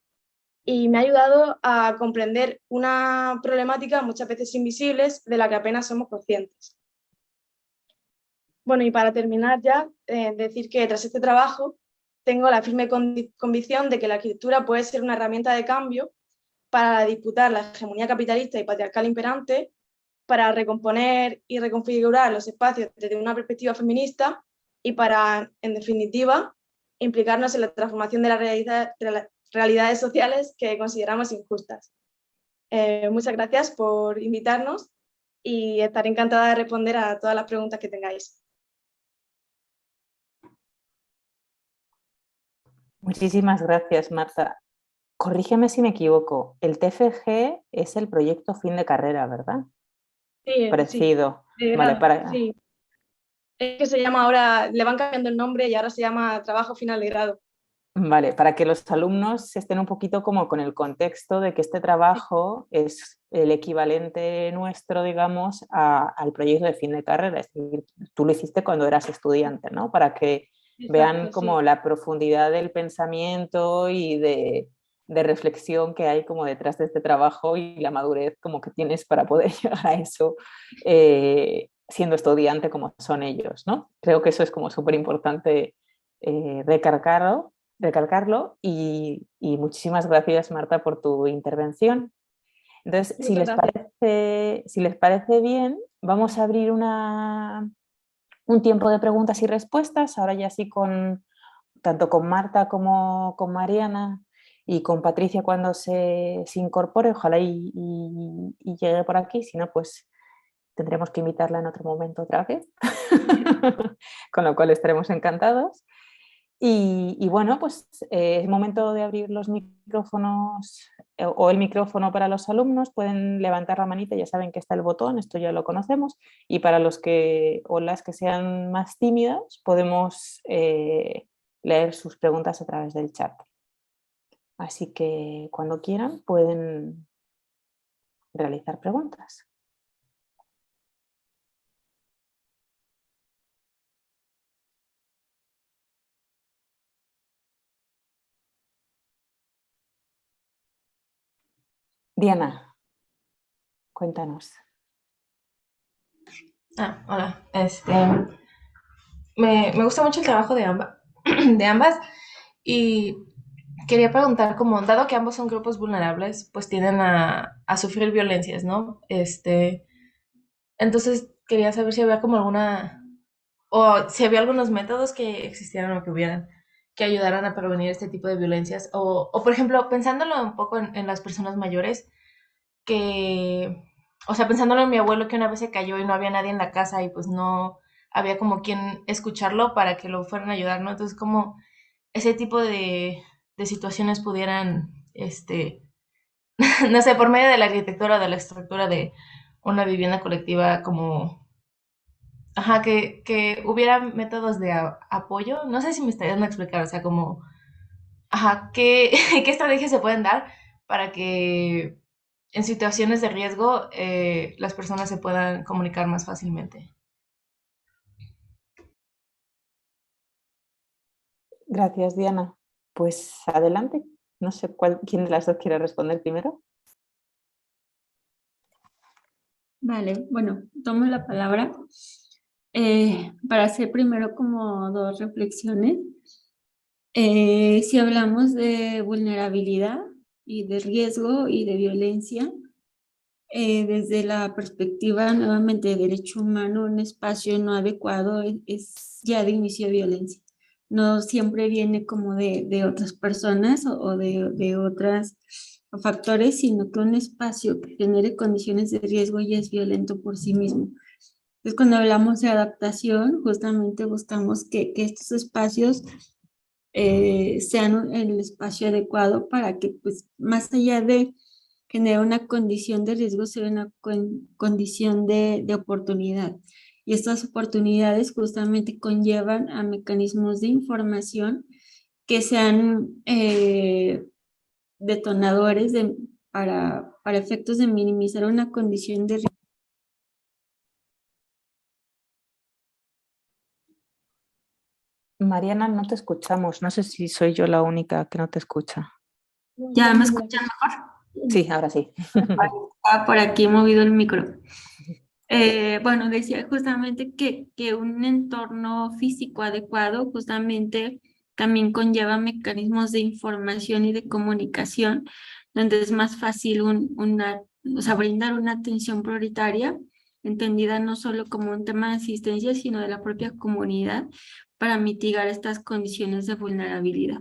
Y me ha ayudado a comprender una problemática muchas veces invisible de la que apenas somos conscientes. Bueno, y para terminar ya, decir que tras este trabajo tengo la firme convicción de que la arquitectura puede ser una herramienta de cambio para disputar la hegemonía capitalista y patriarcal imperante, para recomponer y reconfigurar los espacios desde una perspectiva feminista y para, en definitiva, implicarnos en la transformación de las realidades sociales que consideramos injustas. Muchas gracias por invitarnos y estaré encantada de responder a todas las preguntas que tengáis. Muchísimas gracias, Marta. Corrígeme si me equivoco, el TFG es el proyecto fin de carrera, ¿verdad? Sí, Parecido. sí, de Vale, grado, sí. Es que se llama ahora, le van cambiando el nombre y ahora se llama trabajo final de grado. Vale, para que los alumnos estén un poquito como con el contexto de que este trabajo es el equivalente nuestro, digamos, al proyecto de fin de carrera. Es decir, tú lo hiciste cuando eras estudiante, ¿no? Para que vean Exacto, como sí. la profundidad del pensamiento y de reflexión que hay como detrás de este trabajo y la madurez como que tienes para poder llegar a eso siendo estudiante como son ellos, ¿no? Creo que eso es como súper importante recalcarlo y muchísimas gracias, Marta, por tu intervención. Entonces, Muchas gracias. si les parece bien, vamos a abrir un tiempo de preguntas y respuestas, ahora ya sí tanto con Marta como con Mariana y con Patricia cuando se incorpore, ojalá y llegue por aquí, si no, pues tendremos que invitarla en otro momento otra vez, con lo cual estaremos encantados. Y bueno, pues es momento de abrir los micrófonos o el micrófono para los alumnos. Pueden levantar la manita, ya saben que está el botón, esto ya lo conocemos. Y para los que o las que sean más tímidos, podemos leer sus preguntas a través del chat. Así que cuando quieran pueden realizar preguntas. Diana, cuéntanos. Hola. Me gusta mucho el trabajo de ambas y quería preguntar, como, dado que ambos son grupos vulnerables, pues tienden a sufrir violencias, ¿no? Entonces quería saber si había como o si había algunos métodos que existieran o que hubieran que ayudaran a prevenir este tipo de violencias. O por ejemplo, pensándolo un poco en las personas mayores, que, o sea, pensándolo en mi abuelo que una vez se cayó y no había nadie en la casa y pues no había como quien escucharlo para que lo fueran a ayudar, ¿no? Entonces, como ese tipo de situaciones pudieran, no sé, por medio de la arquitectura o de la estructura de una vivienda colectiva, como, ajá, que hubiera métodos de apoyo, no sé si me estoy dando a explicar, o sea, como, ajá, qué estrategias se pueden dar para que en situaciones de riesgo las personas se puedan comunicar más fácilmente. Gracias, Diana. Pues adelante. No sé quién de las dos quiere responder primero. Vale, bueno, tomo la palabra para hacer primero como dos reflexiones. Si hablamos de vulnerabilidad y de riesgo y de violencia, desde la perspectiva nuevamente de derecho humano, un espacio no adecuado es ya de inicio de violencia. No siempre viene como de otras personas o de otros factores, sino que un espacio que genere condiciones de riesgo ya es violento por sí mismo. Entonces, cuando hablamos de adaptación, justamente buscamos que estos espacios sean el espacio adecuado para que, pues, más allá de generar una condición de riesgo, sea una condición de oportunidad. Y estas oportunidades justamente conllevan a mecanismos de información que sean detonadores para efectos de minimizar una condición de riesgo. Mariana, no te escuchamos. No sé si soy yo la única que no te escucha. ¿Ya me escuchan mejor? Sí, ahora sí. Por aquí he movido el micro. Bueno, decía justamente que un entorno físico adecuado justamente también conlleva mecanismos de información y de comunicación, donde es más fácil o sea, brindar una atención prioritaria, entendida no solo como un tema de asistencia, sino de la propia comunidad para mitigar estas condiciones de vulnerabilidad.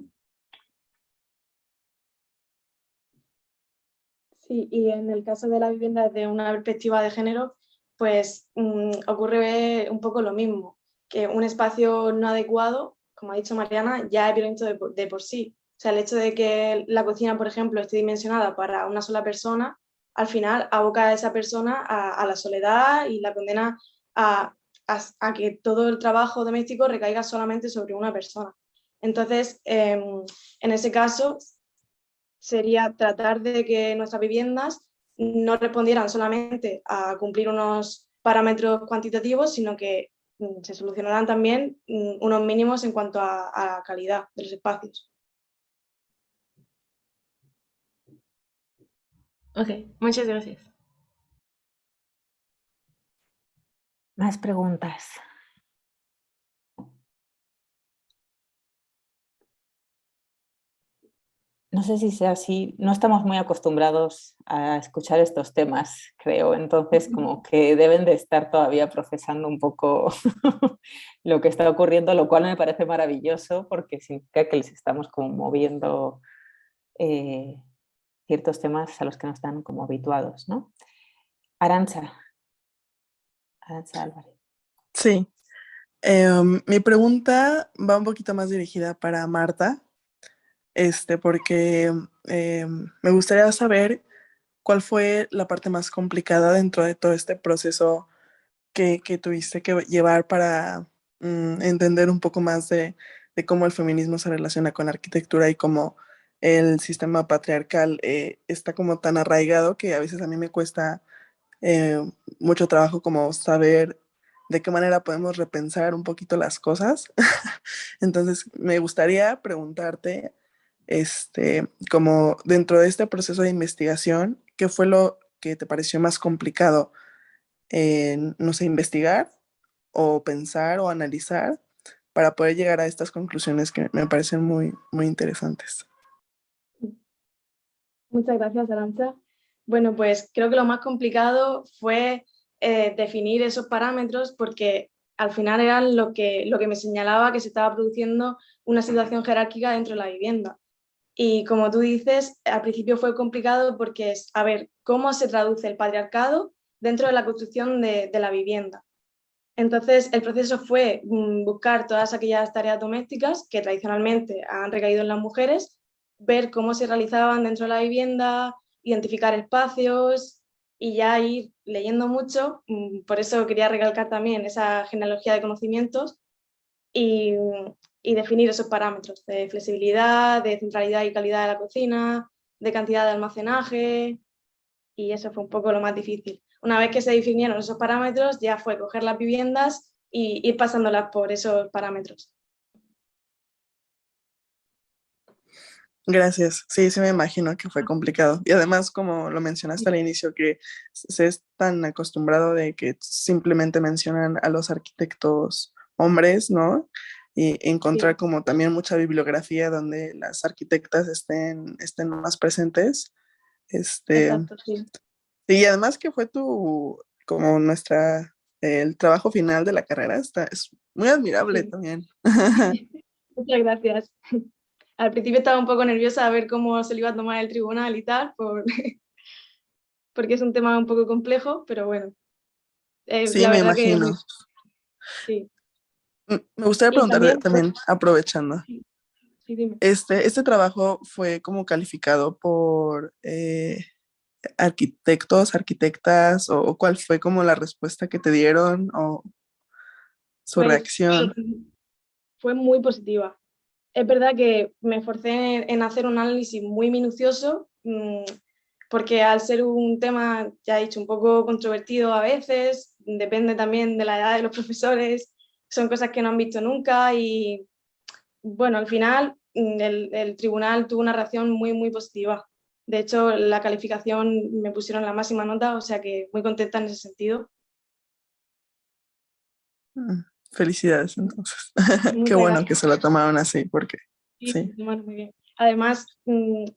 Sí, y en el caso de la vivienda desde una perspectiva de género, pues ocurre un poco lo mismo, que un espacio no adecuado, como ha dicho Mariana, ya es violento de por sí. O sea, el hecho de que la cocina, por ejemplo, esté dimensionada para una sola persona, al final aboca a esa persona a la soledad y la condena a, a que todo el trabajo doméstico recaiga solamente sobre una persona. Entonces, en ese caso, sería tratar de que nuestras viviendas no respondieran solamente a cumplir unos parámetros cuantitativos, sino que se solucionaran también unos mínimos en cuanto a la calidad de los espacios. Ok, muchas gracias. Más preguntas. No sé si sea así, no estamos muy acostumbrados a escuchar estos temas, creo, entonces como que deben de estar todavía procesando un poco lo que está ocurriendo, lo cual me parece maravilloso porque significa que les estamos como moviendo ciertos temas a los que no están como habituados, ¿no? Arantxa Álvarez. Sí, mi pregunta va un poquito más dirigida para Marta, porque me gustaría saber cuál fue la parte más complicada dentro de todo este proceso que tuviste que llevar para entender un poco más de cómo el feminismo se relaciona con la arquitectura y cómo el sistema patriarcal está como tan arraigado que a veces a mí me cuesta eh, mucho trabajo como saber de qué manera podemos repensar un poquito las cosas. Entonces, me gustaría preguntarte, como dentro de este proceso de investigación, ¿qué fue lo que te pareció más complicado? No sé, investigar o pensar o analizar para poder llegar a estas conclusiones que me parecen muy, muy interesantes. Muchas gracias, Arantxa. Bueno, pues creo que lo más complicado fue definir esos parámetros porque al final eran lo que me señalaba que se estaba produciendo una situación jerárquica dentro de la vivienda. Y como tú dices, al principio fue complicado porque es, a ver, ¿cómo se traduce el patriarcado dentro de la construcción de la vivienda? Entonces, el proceso fue buscar todas aquellas tareas domésticas que tradicionalmente han recaído en las mujeres, ver cómo se realizaban dentro de la vivienda, identificar espacios y ya ir leyendo mucho. Por eso quería recalcar también esa genealogía de conocimientos y, y definir esos parámetros de flexibilidad, de centralidad y calidad de la cocina, de cantidad de almacenaje, y eso fue un poco lo más difícil. Una vez que se definieron esos parámetros, ya fue coger las viviendas y ir pasándolas por esos parámetros. Gracias. Sí, sí me imagino que fue complicado. Y además, como lo mencionaste al inicio, que se es tan acostumbrado de que simplemente mencionan a los arquitectos hombres, ¿no? Y encontrar Sí, como también mucha bibliografía donde las arquitectas estén más presentes. Este, exacto, sí. y además que fue como el trabajo final de la carrera, es muy admirable Sí. también. Muchas gracias. Al principio estaba un poco nerviosa a ver cómo se lo iba a tomar el tribunal y tal, porque es un tema un poco complejo, pero bueno, Sí, la me verdad que imagino. sí. Me gustaría Y preguntarte también, también, aprovechando, sí, sí, dime. este trabajo fue como calificado por arquitectos, arquitectas, o cuál fue como la respuesta que te dieron o su Pues reacción. fue muy positiva. Es verdad que me esforcé en hacer un análisis muy minucioso, porque al ser un tema, ya he dicho, un poco controvertido a veces, depende también de la edad de los profesores, son cosas que no han visto nunca y bueno, al final el tribunal tuvo una reacción muy, muy positiva. De hecho, la calificación me pusieron la máxima nota, o sea que muy contenta en ese sentido. Felicidades entonces. Qué Muchas bueno que gracias. se la tomaron así, porque Sí, sí. bueno, muy bien. Además,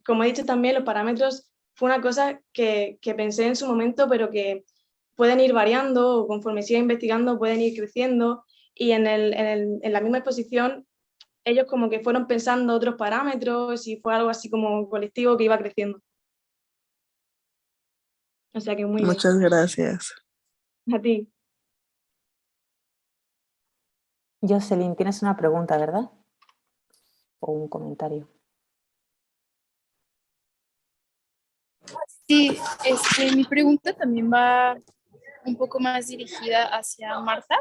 como he dicho también, los parámetros fue una cosa que pensé en su momento, pero que pueden ir variando o conforme siga investigando pueden ir creciendo y en la misma exposición ellos como que fueron pensando otros parámetros y fue algo así como colectivo que iba creciendo. O sea que muy bien. Muchas gracias. A ti. Jocelyn, tienes una pregunta, ¿verdad? O un comentario. Sí, mi pregunta también va un poco más dirigida hacia Marta.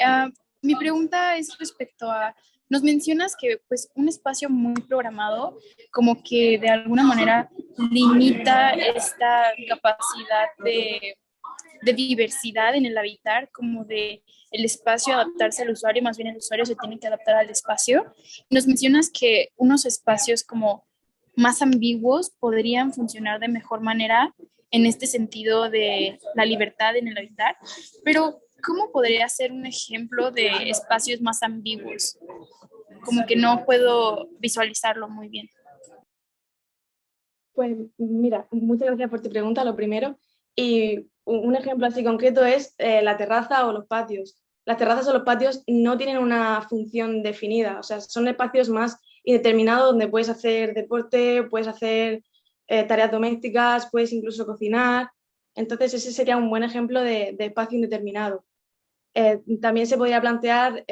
Ah, Mi pregunta es respecto a, nos mencionas que pues un espacio muy programado como que de alguna manera limita esta capacidad de diversidad en el habitar, como de el espacio adaptarse al usuario, más bien el usuario se tiene que adaptar al espacio. Nos mencionas que unos espacios como más ambiguos podrían funcionar de mejor manera en este sentido de la libertad en el habitar, pero ¿cómo podría ser un ejemplo de espacios más ambiguos? Como que no puedo visualizarlo muy bien. Pues mira, muchas gracias por tu pregunta, lo primero. Y un ejemplo así concreto es la terraza o los patios. Las terrazas o los patios no tienen una función definida, o sea, son espacios más indeterminados donde puedes hacer deporte, puedes hacer tareas domésticas, puedes incluso cocinar. Entonces ese sería un buen ejemplo de espacio indeterminado. También se podría plantear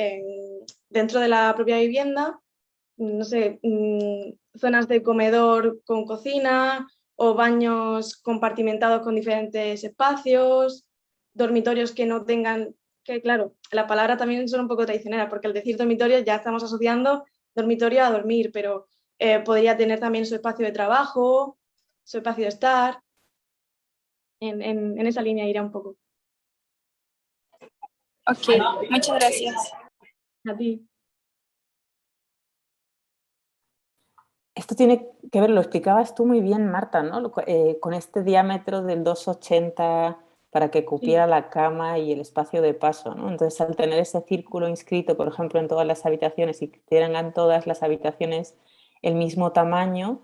dentro de la propia vivienda, no sé, zonas de comedor con cocina o baños compartimentados con diferentes espacios, dormitorios que no tengan, que claro, la palabra también son un poco traicionera, porque al decir dormitorio ya estamos asociando dormitorio a dormir, pero podría tener también su espacio de trabajo, su espacio de estar, en esa línea irá un poco. Ok, muchas gracias. A ti. Esto tiene que ver, lo explicabas tú muy bien, Marta, ¿no? Con este diámetro del 2,80 para que cupiera Sí. la cama y el espacio de paso, ¿no? Entonces, al tener ese círculo inscrito, por ejemplo, en todas las habitaciones y que tengan todas las habitaciones el mismo tamaño,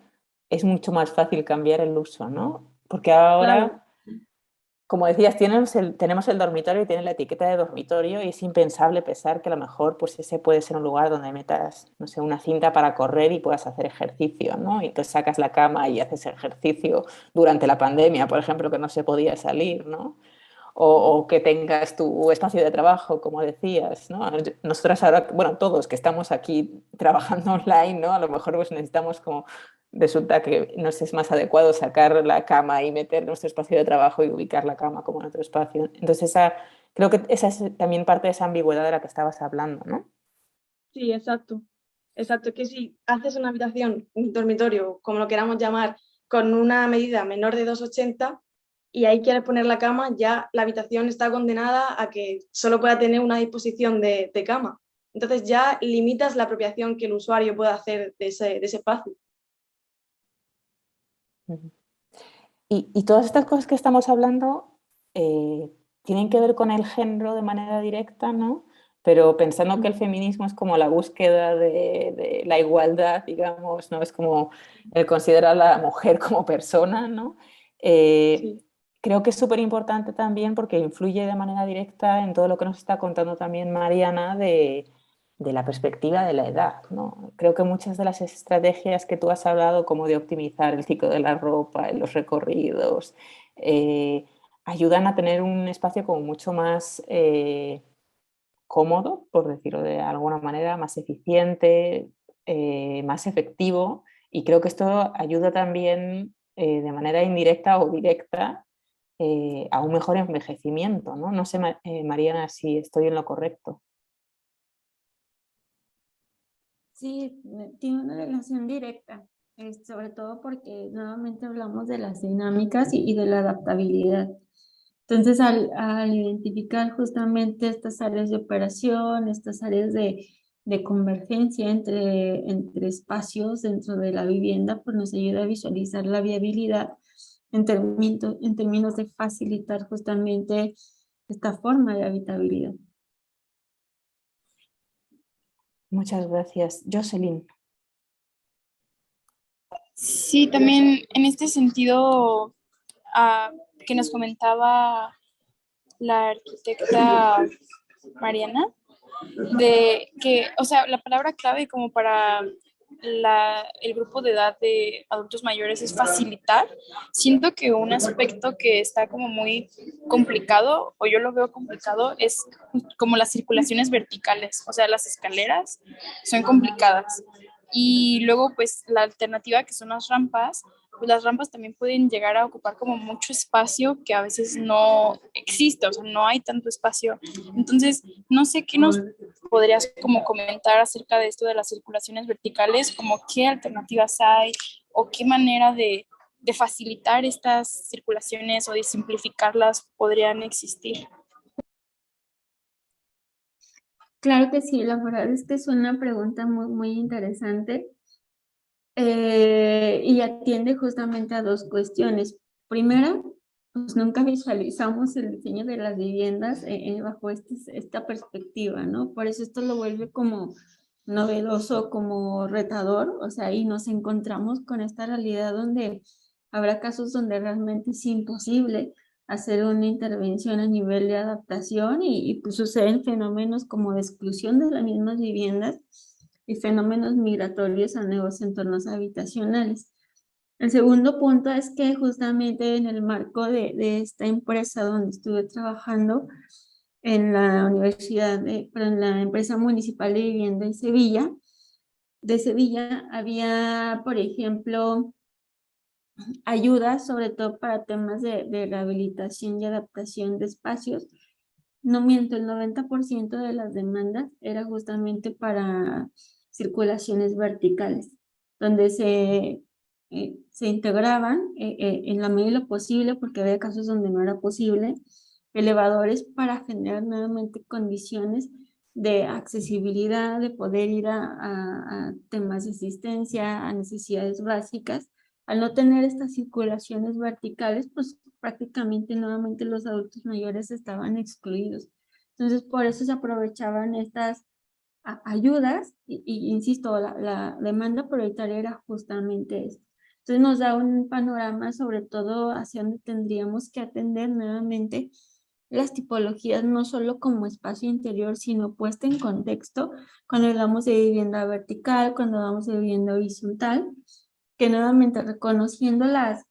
es mucho más fácil cambiar el uso, ¿no? Porque Claro. ahora, como decías, tenemos el dormitorio y tiene la etiqueta de dormitorio y es impensable pensar que a lo mejor pues ese puede ser un lugar donde metas, no sé, una cinta para correr y puedas hacer ejercicio, ¿no? Y entonces sacas la cama y haces ejercicio durante la pandemia, por ejemplo, que no se podía salir, ¿no? O que tengas tu espacio de trabajo, como decías, ¿no? Nosotras ahora, bueno, todos que estamos aquí trabajando online, ¿no? A lo mejor pues necesitamos como, resulta que nos es más adecuado sacar la cama y meter nuestro espacio de trabajo y ubicar la cama como en otro espacio. Entonces creo que esa es también parte de esa ambigüedad de la que estabas hablando, ¿no? Sí, exacto. Exacto, que si haces una habitación, un dormitorio, como lo queramos llamar, con una medida menor de 2,80 y ahí quieres poner la cama, ya la habitación está condenada a que solo pueda tener una disposición de cama. Entonces ya limitas la apropiación que el usuario pueda hacer de ese espacio. Y todas estas cosas que estamos hablando tienen que ver con el género de manera directa, ¿no? Pero pensando que el feminismo es como la búsqueda de la igualdad, digamos, ¿no? Es como el considerar a la mujer como persona, ¿no? Eh, Sí, Creo que es súper importante también porque influye de manera directa en todo lo que nos está contando también Mariana de la perspectiva de la edad, ¿no? Creo que muchas de las estrategias que tú has hablado, como de optimizar el ciclo de la ropa, en los recorridos, ayudan a tener un espacio como mucho más cómodo, por decirlo de alguna manera, más eficiente, más efectivo. Y creo que esto ayuda también de manera indirecta o directa a un mejor envejecimiento, ¿no? No sé, Mariana, si estoy en lo correcto. Sí, tiene una relación directa, sobre todo porque nuevamente hablamos de las dinámicas y de la adaptabilidad. Entonces, al identificar justamente estas áreas de operación, estas áreas de convergencia entre espacios dentro de la vivienda, pues nos ayuda a visualizar la viabilidad en términos de facilitar justamente esta forma de habitabilidad. Muchas gracias. Jocelyn. Sí, también en este sentido que nos comentaba la arquitecta Mariana, de que, o sea, la palabra clave como para el grupo de edad de adultos mayores es facilitar. Siento que un aspecto que está como muy complicado, o yo lo veo complicado, es como las circulaciones verticales, o sea, las escaleras son complicadas. Y luego, pues, la alternativa que son las rampas, pues las rampas también pueden llegar a ocupar como mucho espacio que a veces no existe, o sea, no hay tanto espacio. Entonces, no sé qué nos podrías como comentar acerca de esto de las circulaciones verticales, como qué alternativas hay o qué manera de facilitar estas circulaciones o de simplificarlas podrían existir. Claro que sí, la verdad es que es una pregunta muy, muy interesante y atiende justamente a dos cuestiones. Primera, pues nunca visualizamos el diseño de las viviendas bajo esta perspectiva, ¿no? Por eso esto lo vuelve como novedoso, como retador, o sea, y nos encontramos con esta realidad donde habrá casos donde realmente es imposible hacer una intervención a nivel de adaptación y pues suceden fenómenos como de exclusión de las mismas viviendas y fenómenos migratorios a nuevos entornos habitacionales. El segundo punto es que justamente en el marco de esta empresa donde estuve trabajando en la en la empresa municipal de vivienda de Sevilla había, por ejemplo, ayudas sobre todo para temas de rehabilitación y adaptación de espacios. No miento, el 90% de las demandas era justamente para circulaciones verticales, donde se integraban en la medida de lo posible, porque había casos donde no era posible, elevadores para generar nuevamente condiciones de accesibilidad, de poder ir a temas de asistencia, a necesidades básicas. Al no tener estas circulaciones verticales, pues prácticamente nuevamente los adultos mayores estaban excluidos. Entonces, por eso se aprovechaban estas ayudas y insisto, la demanda prioritaria era justamente esto. Entonces nos da un panorama sobre todo hacia dónde tendríamos que atender nuevamente las tipologías, no solo como espacio interior, sino puesta en contexto cuando hablamos de vivienda vertical, cuando hablamos de vivienda horizontal, que nuevamente reconociendo las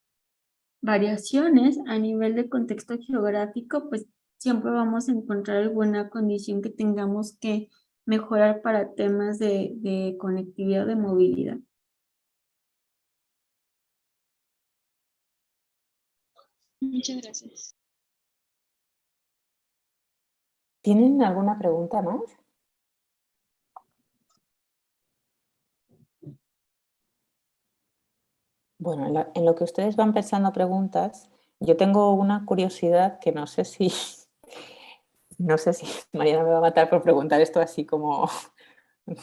variaciones a nivel de contexto geográfico, pues siempre vamos a encontrar alguna condición que tengamos que mejorar para temas de conectividad, de movilidad. Muchas gracias. ¿Tienen alguna pregunta más? Bueno, en lo que ustedes van pensando preguntas, yo tengo una curiosidad que no sé si, no sé si Mariana me va a matar por preguntar esto así como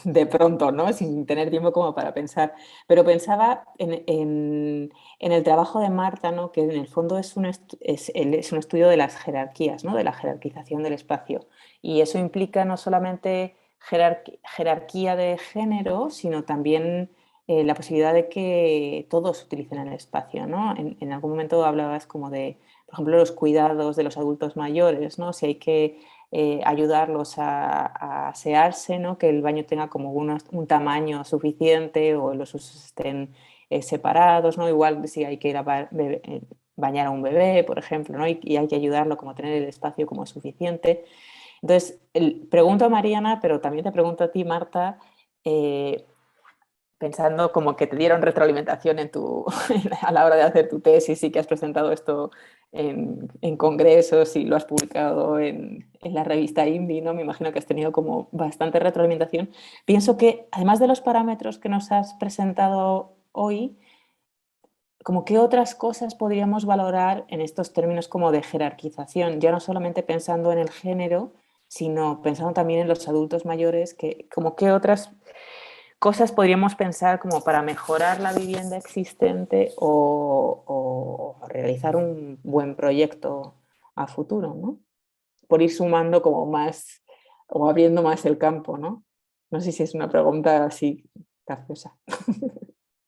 de pronto, ¿no? Sin tener tiempo como para pensar. Pero pensaba en el trabajo de Marta, ¿no? Que en el fondo es un estudio de las jerarquías, ¿no? De la jerarquización del espacio. Y eso implica no solamente jerarquía de género, sino también la posibilidad de que todos utilicen el espacio, ¿no? En algún momento hablabas como de, por ejemplo, los cuidados de los adultos mayores, ¿no? Si hay que ayudarlos a asearse, ¿no? Que el baño tenga como un tamaño suficiente o los usos estén separados, ¿no? Igual si hay que ir a bañar a un bebé, por ejemplo, ¿no? Y hay que ayudarlo como a tener el espacio como suficiente. Entonces, pregunto a Mariana, pero también te pregunto a ti, Marta, pensando como que te dieron retroalimentación a la hora de hacer tu tesis y que has presentado esto en congresos y lo has publicado en la revista INVI, ¿no? Me imagino que has tenido como bastante retroalimentación. Pienso que además de los parámetros que nos has presentado hoy, como qué otras cosas podríamos valorar en estos términos como de jerarquización, ya no solamente pensando en el género, sino pensando también en los adultos mayores, como qué otras cosas podríamos pensar como para mejorar la vivienda existente o realizar un buen proyecto a futuro, ¿no? Por ir sumando como más o abriendo más el campo, ¿no? No sé si es una pregunta así capciosa.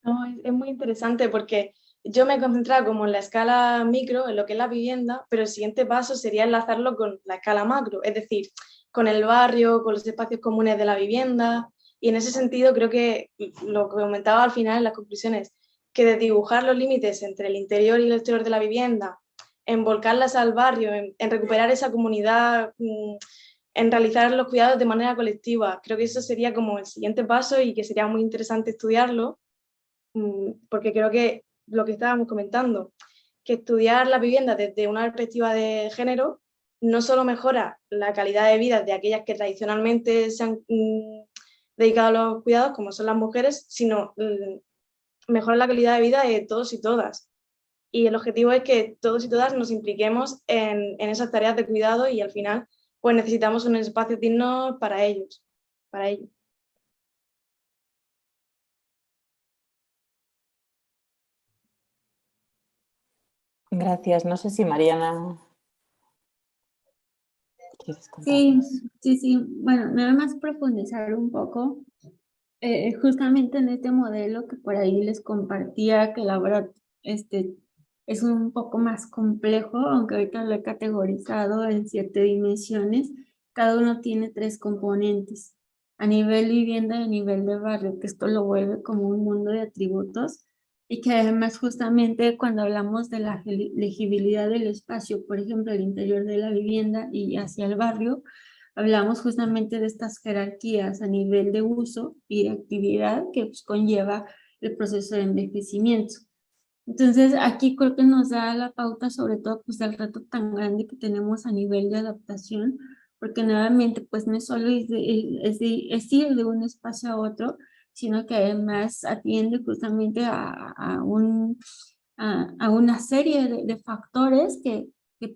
No, es muy interesante porque yo me he concentrado como en la escala micro, en lo que es la vivienda, pero el siguiente paso sería enlazarlo con la escala macro, es decir, con el barrio, con los espacios comunes de la vivienda, Y en ese sentido creo que lo que comentaba al final en las conclusiones, que desdibujar los límites entre el interior y el exterior de la vivienda, en volcarlas al barrio, en recuperar esa comunidad, en realizar los cuidados de manera colectiva. Creo que eso sería como el siguiente paso y que sería muy interesante estudiarlo, porque creo que lo que estábamos comentando, que estudiar la vivienda desde una perspectiva de género no solo mejora la calidad de vida de aquellas que tradicionalmente se han dedicado a los cuidados, como son las mujeres, sino mejora la calidad de vida de todos y todas. Y el objetivo es que todos y todas nos impliquemos en esas tareas de cuidado y al final pues necesitamos un espacio digno para ellos, para ellos. Gracias. No sé si Mariana... ¿quieres Sí, contarnos? sí. Bueno, nada más profundizar un poco, justamente en este modelo que por ahí les compartía, que la verdad es un poco más complejo, aunque ahorita lo he categorizado en 7 dimensiones. Cada uno tiene 3 componentes: a nivel vivienda y a nivel de barrio, que esto lo vuelve como un mundo de atributos, y que además justamente cuando hablamos de la legibilidad del espacio, por ejemplo, el interior de la vivienda y hacia el barrio, hablamos justamente de estas jerarquías a nivel de uso y de actividad que pues, conlleva el proceso de envejecimiento. Entonces, aquí creo que nos da la pauta sobre todo pues del reto tan grande que tenemos a nivel de adaptación, porque nuevamente pues no es solo es ir de un espacio a otro, sino que además atiende justamente a una serie de factores que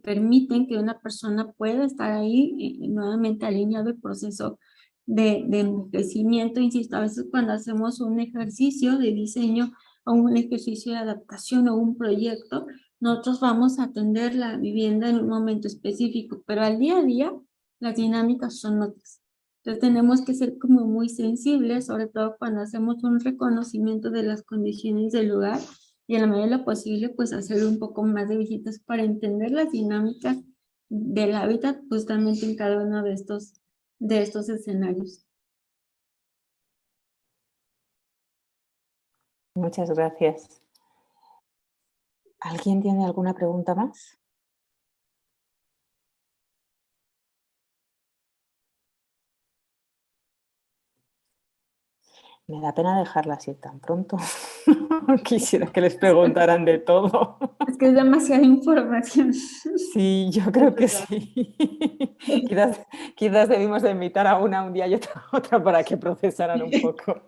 permiten que una persona pueda estar ahí nuevamente alineado el proceso de envejecimiento. Insisto, a veces cuando hacemos un ejercicio de diseño o un ejercicio de adaptación o un proyecto, nosotros vamos a atender la vivienda en un momento específico, pero al día a día las dinámicas son otras. Entonces tenemos que ser como muy sensibles, sobre todo cuando hacemos un reconocimiento de las condiciones del lugar y en la medida de lo posible pues hacer un poco más de visitas para entender las dinámicas del hábitat justamente en cada uno de estos escenarios. Muchas gracias. ¿Alguien tiene alguna pregunta más? Me da pena dejarla así tan pronto. Quisiera que les preguntaran de todo. Es que es demasiada información. Sí, yo creo que sí. Quizás debimos de invitar a una un día y otra para que procesaran un poco.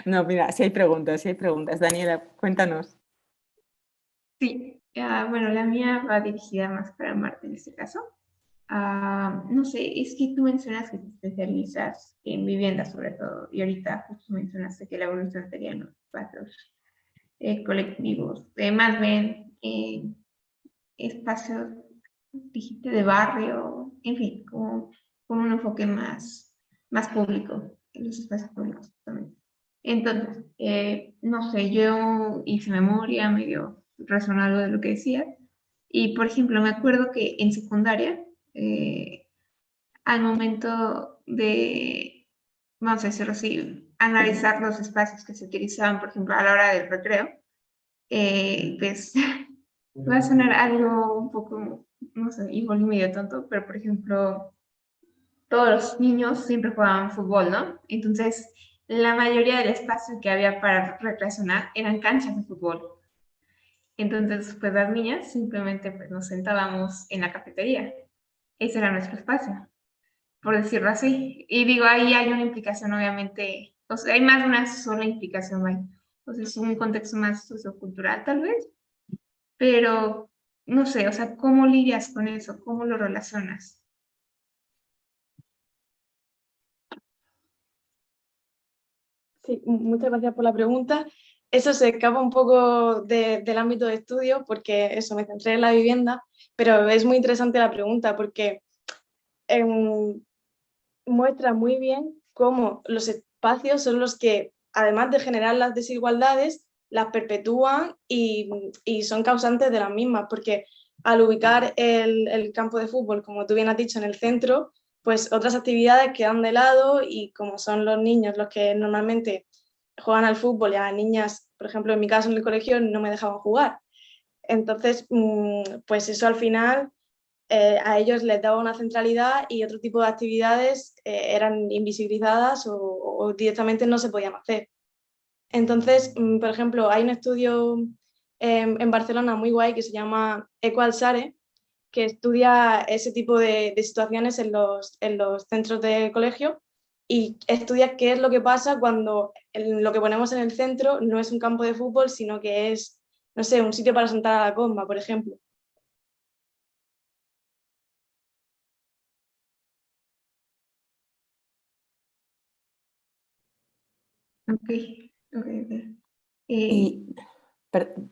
No, mira, si hay preguntas, si hay preguntas. Daniela, cuéntanos. Sí, bueno, la mía va dirigida más para Marta en este caso. No sé, es que tú mencionas que te especializas en vivienda sobre todo, y ahorita justo mencionaste que la evolución sería en los espacios colectivos, más bien espacios, dijiste, de barrio, en fin, como con un enfoque más público, en los espacios públicos también. Entonces, no sé, yo hice memoria, medio resonó algo de lo que decía, y por ejemplo, me acuerdo que en secundaria, al momento de, vamos a decirlo así, analizar los espacios que se utilizaban, por ejemplo, a la hora del recreo, pues va a sonar algo un poco, no sé, igual medio tonto, pero por ejemplo, todos los niños siempre jugaban fútbol, ¿no? Entonces, la mayoría del espacio que había para recreacionar eran canchas de fútbol. Entonces, pues las niñas simplemente pues, nos sentábamos en la cafetería. Ese era nuestro espacio, por decirlo así. Y digo, ahí hay una implicación, obviamente, o sea, hay más de una sola implicación, ¿vale? Entonces, es un contexto más sociocultural, tal vez, pero no sé, o sea, ¿cómo lidias con eso? ¿Cómo lo relacionas? Sí, muchas gracias por la pregunta. Eso se escapa un poco del ámbito de estudio porque eso, me centré en la vivienda, pero es muy interesante la pregunta porque muestra muy bien cómo los espacios son los que, además de generar las desigualdades, las perpetúan y son causantes de las mismas, porque al ubicar el campo de fútbol, como tú bien has dicho, en el centro, pues otras actividades quedan de lado y como son los niños los que normalmente juegan al fútbol y a las niñas, por ejemplo, en mi caso en el colegio no me dejaban jugar. Entonces, pues eso al final a ellos les daba una centralidad y otro tipo de actividades eran invisibilizadas o directamente no se podían hacer. Entonces, por ejemplo, hay un estudio en Barcelona muy guay que se llama Equalsare, que estudia ese tipo de situaciones en los centros de colegio y estudia qué es lo que pasa cuando lo que ponemos en el centro no es un campo de fútbol, sino que es, no sé, un sitio para sentar a la comba, por ejemplo. Ok, ok, ok. Y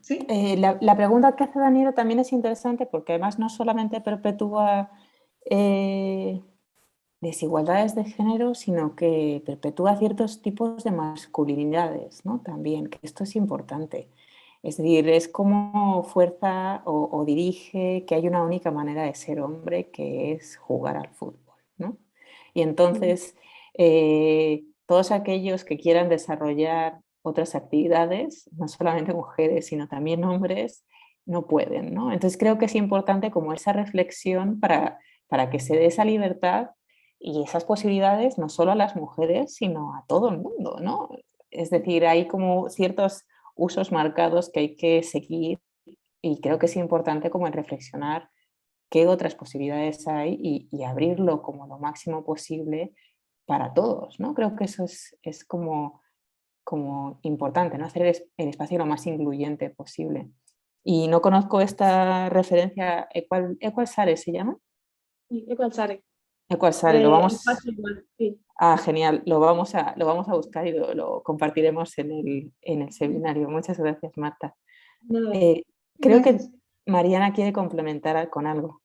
¿Sí? la pregunta que hace Daniela también es interesante porque además no solamente perpetúa desigualdades de género, sino que perpetúa ciertos tipos de masculinidades, ¿no? También, que esto es importante. Es decir, es como fuerza o dirige que hay una única manera de ser hombre, que es jugar al fútbol, ¿no? Y entonces, todos aquellos que quieran desarrollar otras actividades, no solamente mujeres, sino también hombres, no pueden, ¿no? Entonces creo que es importante como esa reflexión para que se dé esa libertad y esas posibilidades no solo a las mujeres, sino a todo el mundo, ¿no? Es decir, hay como ciertos usos marcados que hay que seguir y creo que es importante como en reflexionar qué otras posibilidades hay y abrirlo como lo máximo posible para todos, ¿no? Creo que eso es como importante, ¿no? Hacer el espacio lo más incluyente posible. Y no conozco esta referencia, ¿Equalsare se llama? Sí, Equalsare. Equalsare, lo vamos... Espacio igual, sí. Ah, genial, lo vamos a buscar y lo compartiremos en el seminario. Muchas gracias, Marta. Nada. Creo que Gracias. Mariana quiere complementar con algo.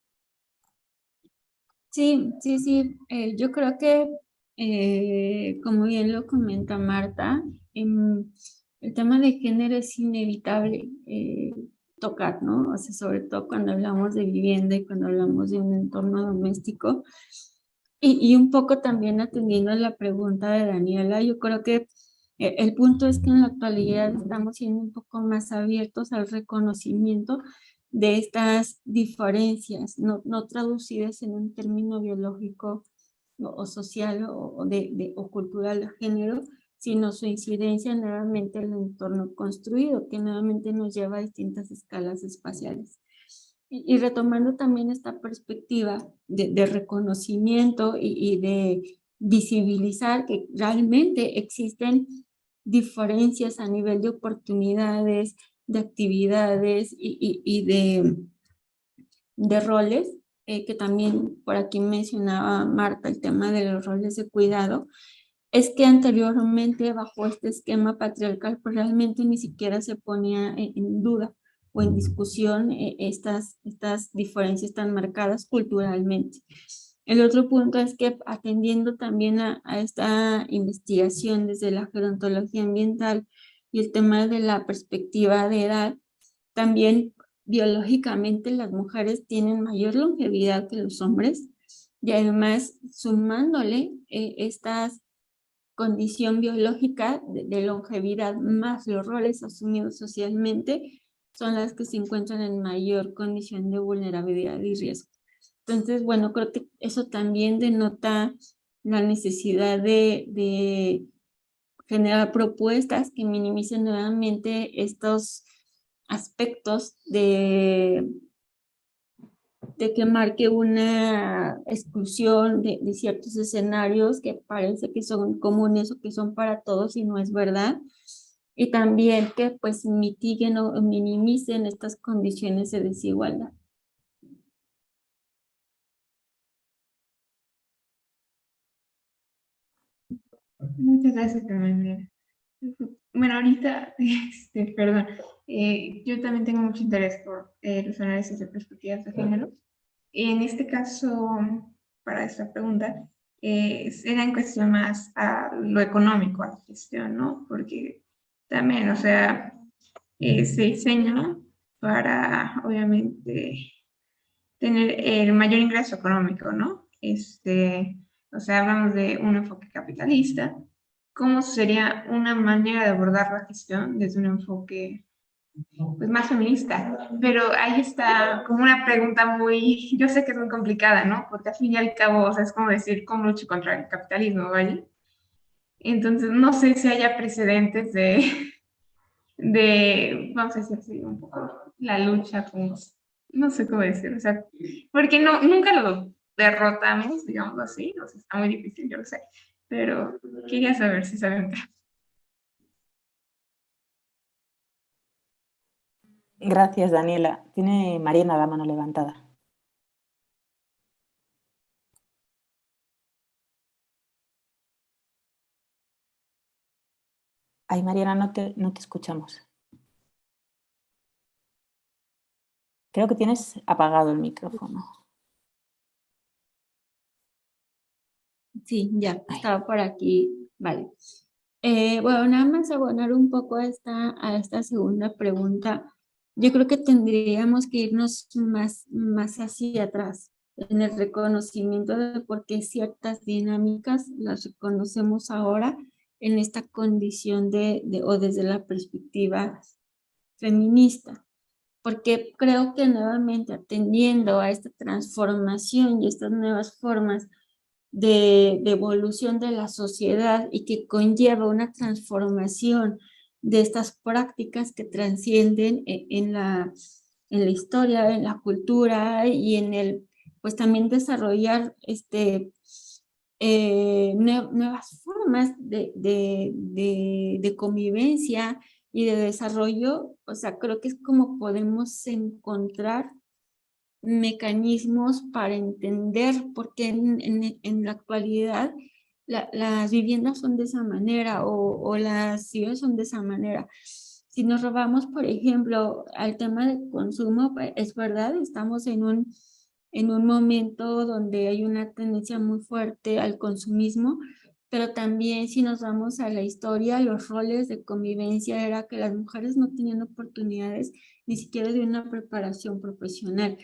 Sí, sí, sí. Yo creo que, como bien lo comenta Marta, el tema de género es inevitable tocar, ¿no? O sea, sobre todo cuando hablamos de vivienda y cuando hablamos de un entorno doméstico. Y un poco también atendiendo a la pregunta de Daniela, yo creo que el punto es que en la actualidad estamos siendo un poco más abiertos al reconocimiento de estas diferencias, no traducidas en un término biológico o social o cultural de género, sino su incidencia nuevamente en el entorno construido, que nuevamente nos lleva a distintas escalas espaciales. Y retomando también esta perspectiva de reconocimiento y de visibilizar que realmente existen diferencias a nivel de oportunidades, de actividades y de roles, que también por aquí mencionaba Marta el tema de los roles de cuidado, es que anteriormente bajo este esquema patriarcal pues realmente ni siquiera se ponía en duda o en discusión estas diferencias tan marcadas culturalmente. El otro punto es que atendiendo también a esta investigación desde la gerontología ambiental y el tema de la perspectiva de edad, también biológicamente las mujeres tienen mayor longevidad que los hombres y además sumándole estas condición biológica de longevidad más los roles asumidos socialmente son las que se encuentran en mayor condición de vulnerabilidad y riesgo. Entonces, bueno, creo que eso también denota la necesidad de generar propuestas que minimicen nuevamente estos aspectos de que marque una exclusión de ciertos escenarios que parece que son comunes o que son para todos y no es verdad. Y también que pues mitiguen o minimicen estas condiciones de desigualdad. Muchas gracias, Carmen. Bueno, ahorita, perdón, yo también tengo mucho interés por los análisis de perspectivas de género. En este caso, para esta pregunta, era en cuestión más a lo económico, a la gestión, ¿no? Porque también, o sea, se diseña para, obviamente, tener el mayor ingreso económico, ¿no? o sea, hablamos de un enfoque capitalista, ¿cómo sería una manera de abordar la gestión desde un enfoque pues, más feminista? Pero ahí está como una pregunta muy, yo sé que es muy complicada, ¿no? Porque al fin y al cabo, o sea, es como decir, ¿cómo lucho contra el capitalismo, ¿vale? Entonces, no sé si haya precedentes vamos a decir así, un poco la lucha con, no sé cómo decir, o sea, porque no, nunca lo derrotamos, digamos así, o sea, está muy difícil, yo lo sé, pero quería saber si saben. Gracias, Daniela. Tiene Mariana la mano levantada. Ay, Mariana, no te escuchamos. Creo que tienes apagado el micrófono. Sí, ya, estaba por aquí. Vale. Bueno, nada más abonar un poco a esta segunda pregunta. Yo creo que tendríamos que irnos más hacia atrás en el reconocimiento de por qué ciertas dinámicas las reconocemos ahora en esta condición o desde la perspectiva feminista. Porque creo que nuevamente atendiendo a esta transformación y estas nuevas formas de evolución de la sociedad y que conlleva una transformación de estas prácticas que trascienden en la historia, en la cultura y pues también desarrollar nuevas formas de convivencia y de desarrollo. O sea, creo que es como podemos encontrar mecanismos para entender por qué en la actualidad las viviendas son de esa manera o las ciudades son de esa manera. Si nos robamos, por ejemplo, al tema del consumo, pues, es verdad, estamos en un momento donde hay una tendencia muy fuerte al consumismo, pero también si nos vamos a la historia, los roles de convivencia era que las mujeres no tenían oportunidades ni siquiera de una preparación profesional.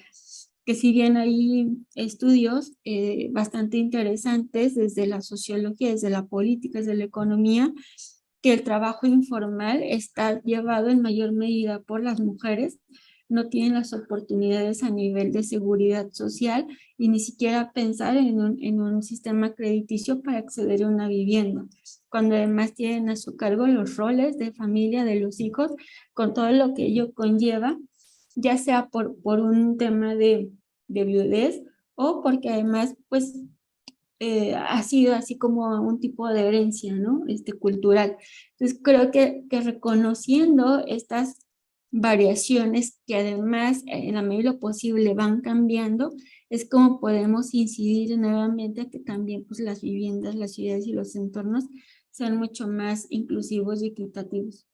Que si bien hay estudios bastante interesantes desde la sociología, desde la política, desde la economía, que el trabajo informal está llevado en mayor medida por las mujeres, no tienen las oportunidades a nivel de seguridad social y ni siquiera pensar en un sistema crediticio para acceder a una vivienda, cuando además tienen a su cargo los roles de familia de los hijos, con todo lo que ello conlleva, ya sea por un tema de viudez o porque además pues ha sido así como un tipo de herencia, ¿no? Cultural. Entonces creo que reconociendo estas variaciones que además en la medida de lo posible van cambiando, es como podemos incidir nuevamente a que también pues las viviendas, las ciudades y los entornos sean mucho más inclusivos y equitativos.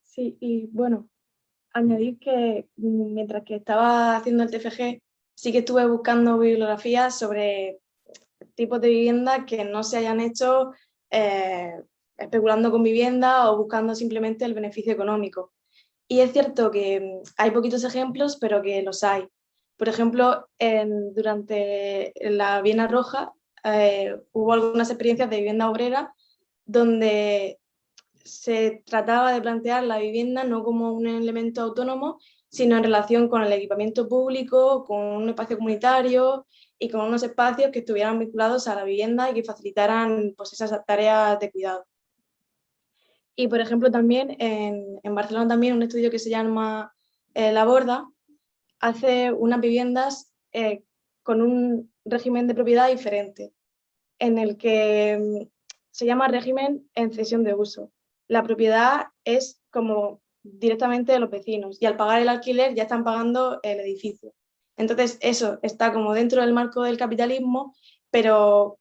Sí, y bueno, añadir que mientras que estaba haciendo el TFG, sí que estuve buscando bibliografías sobre tipos de vivienda que no se hayan hecho especulando con vivienda o buscando simplemente el beneficio económico. Y es cierto que hay poquitos ejemplos, pero que los hay. Por ejemplo, durante la Viena Roja hubo algunas experiencias de vivienda obrera donde se trataba de plantear la vivienda no como un elemento autónomo, sino en relación con el equipamiento público, con un espacio comunitario y con unos espacios que estuvieran vinculados a la vivienda y que facilitaran pues, esas tareas de cuidado. Y, por ejemplo, también en Barcelona también un estudio que se llama La Borda hace unas viviendas con un régimen de propiedad diferente, en el que se llama régimen en cesión de uso. La propiedad es como directamente de los vecinos y al pagar el alquiler ya están pagando el edificio. Entonces eso está como dentro del marco del capitalismo, pero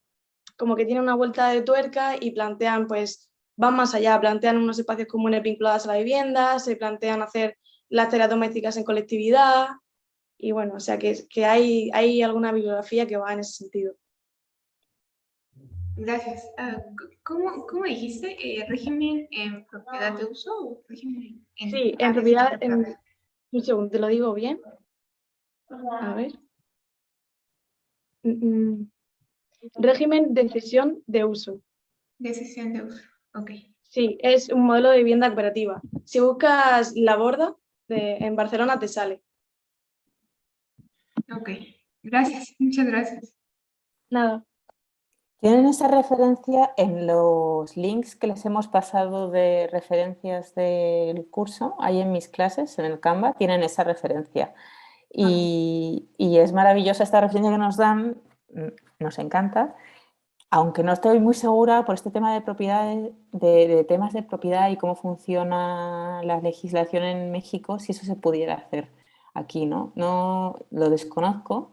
como que tiene una vuelta de tuerca y plantean, pues, van más allá, plantean unos espacios comunes vinculados a la vivienda, se plantean hacer las tareas domésticas en colectividad y bueno, o sea que hay alguna bibliografía que va en ese sentido. Gracias. ¿Cómo dijiste? ¿Régimen en propiedad de uso o régimen en Sí, en propiedad, un segundo, ¿te lo digo bien? A ver. Régimen de cesión de uso. Decisión de uso. Ok. Sí, es un modelo de vivienda cooperativa. Si buscas La Borda en Barcelona te sale. Ok. Gracias. Muchas gracias. Nada. Tienen esa referencia en los links que les hemos pasado de referencias del curso, ahí en mis clases, en el Canva, tienen esa referencia. Y es maravillosa esta referencia que nos dan, nos encanta, aunque no estoy muy segura por este tema de propiedad, de temas de propiedad y cómo funciona la legislación en México, si eso se pudiera hacer aquí, ¿no? No lo desconozco,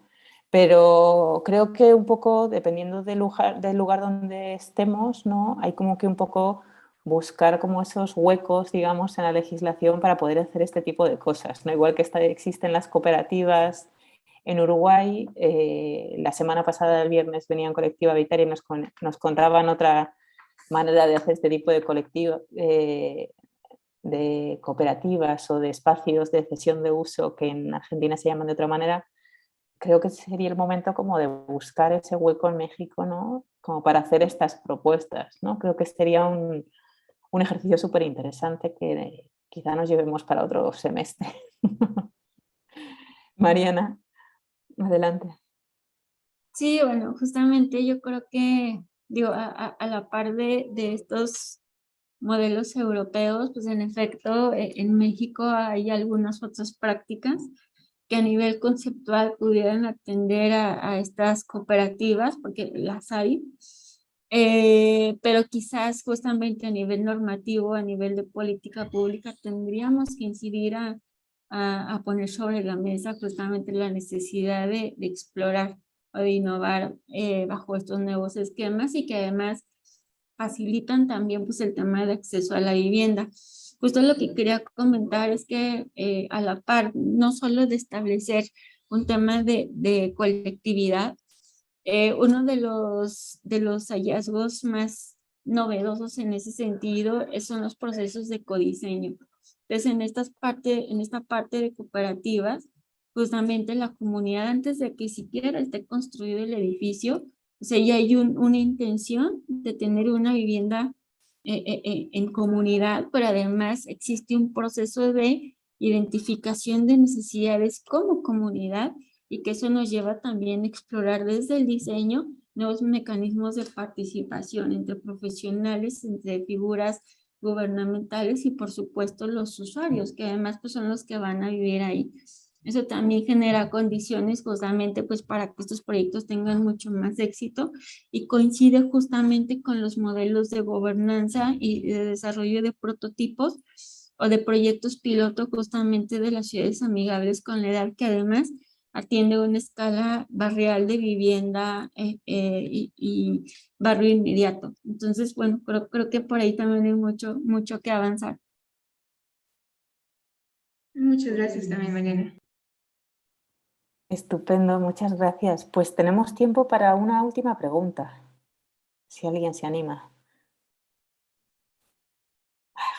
pero creo que un poco, dependiendo del lugar donde estemos, ¿no? Hay como que un poco buscar como esos huecos, digamos, en la legislación para poder hacer este tipo de cosas, ¿no? Igual que existen las cooperativas en Uruguay, la semana pasada, el viernes, venía en Colectiva Vitaria y nos contaban otra manera de hacer este tipo de cooperativas o de espacios de cesión de uso que en Argentina se llaman de otra manera. Creo que sería el momento como de buscar ese hueco en México, ¿no? Como para hacer estas propuestas, ¿no? Creo que sería un ejercicio súper interesante que quizá nos llevemos para otro semestre. Mariana, adelante. Sí, bueno, justamente yo creo que, digo, a la par de estos modelos europeos, pues en efecto, en México hay algunas otras prácticas que a nivel conceptual pudieran atender a estas cooperativas, porque las hay, pero quizás justamente a nivel normativo, a nivel de política pública, tendríamos que incidir a poner sobre la mesa justamente la necesidad de explorar o de innovar bajo estos nuevos esquemas y que además facilitan también pues el tema de acceso a la vivienda. Justo lo que quería comentar es que a la par, no solo de establecer un tema de colectividad, uno de los hallazgos más novedosos en ese sentido son los procesos de codiseño. Entonces, en esta parte de cooperativas, justamente la comunidad, antes de que siquiera esté construido el edificio, o sea, ya hay una intención de tener una vivienda en comunidad, pero además existe un proceso de identificación de necesidades como comunidad y que eso nos lleva también a explorar desde el diseño nuevos mecanismos de participación entre profesionales, entre figuras gubernamentales y por supuesto los usuarios, que además pues, son los que van a vivir ahí. Eso también genera condiciones justamente pues para que estos proyectos tengan mucho más éxito y coincide justamente con los modelos de gobernanza y de desarrollo de prototipos o de proyectos piloto justamente de las ciudades amigables con la edad que además atiende una escala barrial de vivienda y barrio inmediato. Entonces, bueno, creo que por ahí también hay mucho que avanzar. Muchas gracias también, Mariana. Estupendo, muchas gracias. Pues tenemos tiempo para una última pregunta, si alguien se anima.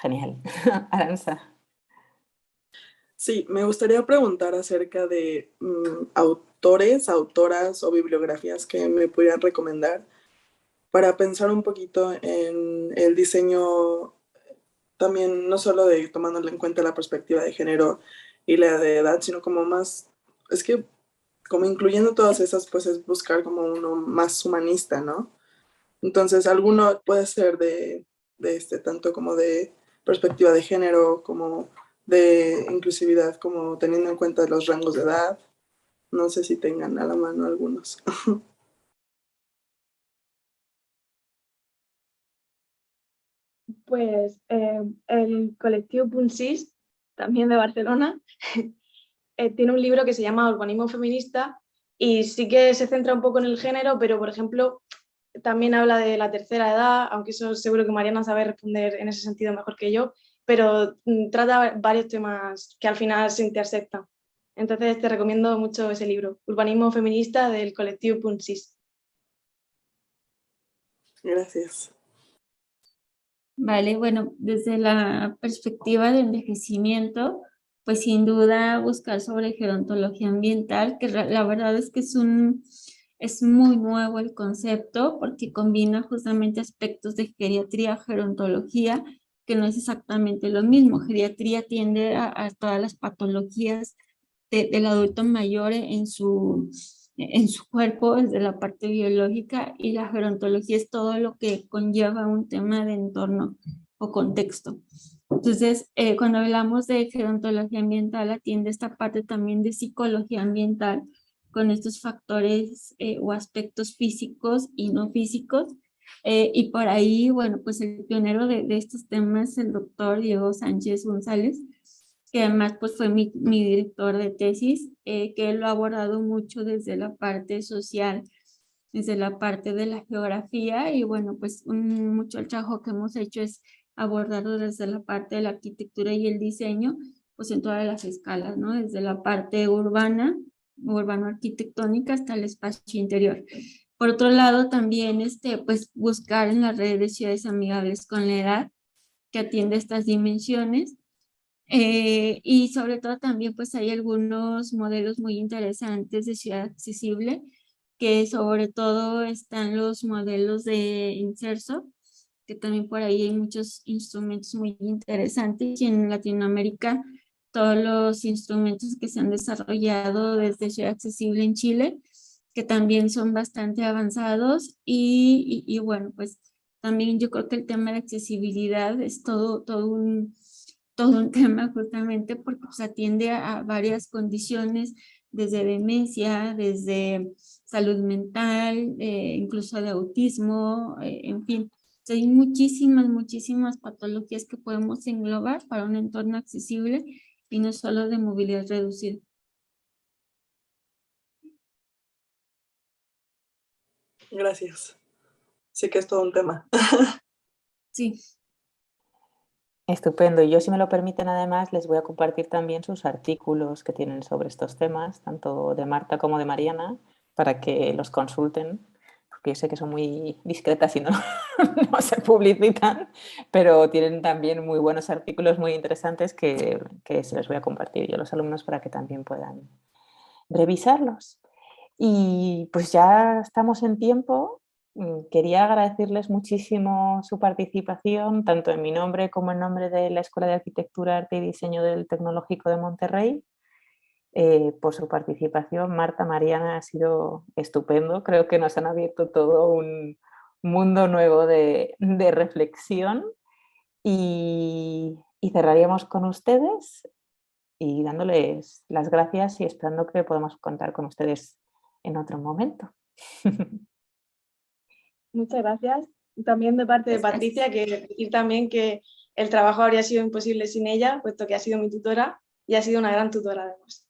Genial. Aranza. Sí, me gustaría preguntar acerca de autores, autoras o bibliografías que me pudieran recomendar para pensar un poquito en el diseño también, no solo de tomándole en cuenta la perspectiva de género y la de edad, sino como más, es que como incluyendo todas esas, pues es buscar como uno más humanista, ¿no? Entonces, alguno puede ser tanto como de perspectiva de género, como de inclusividad, como teniendo en cuenta los rangos de edad. No sé si tengan a la mano algunos. Pues el colectivo Punsis, también de Barcelona, tiene un libro que se llama Urbanismo Feminista y sí que se centra un poco en el género, pero por ejemplo también habla de la tercera edad, aunque eso seguro que Mariana sabe responder en ese sentido mejor que yo, pero trata varios temas que al final se intersectan. Entonces te recomiendo mucho ese libro, Urbanismo Feminista del colectivo Punsis. Gracias. Vale, bueno, desde la perspectiva de envejecimiento, pues sin duda buscar sobre gerontología ambiental, que la verdad es que es muy nuevo el concepto porque combina justamente aspectos de geriatría, gerontología, que no es exactamente lo mismo. Geriatría tiende a todas las patologías del adulto mayor en su cuerpo, desde la parte biológica, y la gerontología es todo lo que conlleva un tema de entorno o contexto. Entonces, cuando hablamos de gerontología ambiental, atiende esta parte también de psicología ambiental, con estos factores o aspectos físicos y no físicos. Y por ahí, bueno, pues el pionero de estos temas es el doctor Diego Sánchez González, que además pues fue mi director de tesis, que él lo ha abordado mucho desde la parte social, desde la parte de la geografía, y bueno, pues mucho el trabajo que hemos hecho es abordarlo desde la parte de la arquitectura y el diseño, pues en todas las escalas, ¿no? Desde la parte urbana, urbano-arquitectónica, hasta el espacio interior. Por otro lado, también pues buscar en las redes de ciudades amigables con la edad, que atiende estas dimensiones. Y sobre todo también pues hay algunos modelos muy interesantes de ciudad accesible, que sobre todo están los modelos de Inserso, que también por ahí hay muchos instrumentos muy interesantes, y en Latinoamérica todos los instrumentos que se han desarrollado desde Ciudad Accesible en Chile, que también son bastante avanzados, y bueno, pues también yo creo que el tema de accesibilidad es todo un tema justamente porque pues, atiende a varias condiciones, desde demencia, desde salud mental, incluso de autismo, en fin. O sea, hay muchísimas patologías que podemos englobar para un entorno accesible y no solo de movilidad reducida. Gracias. Sí que es todo un tema. Sí. Estupendo. Y yo, si me lo permiten, además, les voy a compartir también sus artículos que tienen sobre estos temas, tanto de Marta como de Mariana, para que los consulten, porque yo sé que son muy discretas y no, no se publicitan, pero tienen también muy buenos artículos muy interesantes que se los voy a compartir yo a los alumnos para que también puedan revisarlos. Y pues ya estamos en tiempo. Quería agradecerles muchísimo su participación, tanto en mi nombre como en nombre de la Escuela de Arquitectura, Arte y Diseño del Tecnológico de Monterrey, por su participación. Marta, Mariana, ha sido estupendo. Creo que nos han abierto todo un mundo nuevo de reflexión, y cerraríamos con ustedes y dándoles las gracias y esperando que podamos contar con ustedes en otro momento. Muchas gracias. Y también de parte de Patricia, que decir también que el trabajo habría sido imposible sin ella, puesto que ha sido mi tutora y ha sido una gran tutora además.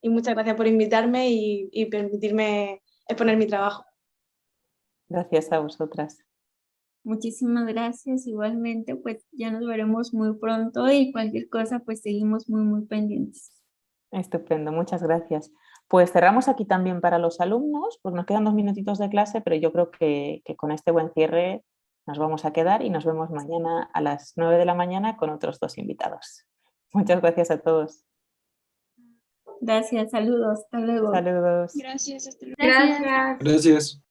Y muchas gracias por invitarme y permitirme exponer mi trabajo. Gracias a vosotras. Muchísimas gracias. Igualmente, pues ya nos veremos muy pronto, y cualquier cosa, pues seguimos muy pendientes. Estupendo, muchas gracias. Pues cerramos aquí también para los alumnos, pues nos quedan 2 minutitos de clase, pero yo creo que con este buen cierre nos vamos a quedar y nos vemos mañana a las 9 de la mañana con otros 2 invitados. Muchas gracias a todos. Gracias, saludos, hasta luego. Saludos. Gracias, hasta luego. Gracias. Gracias.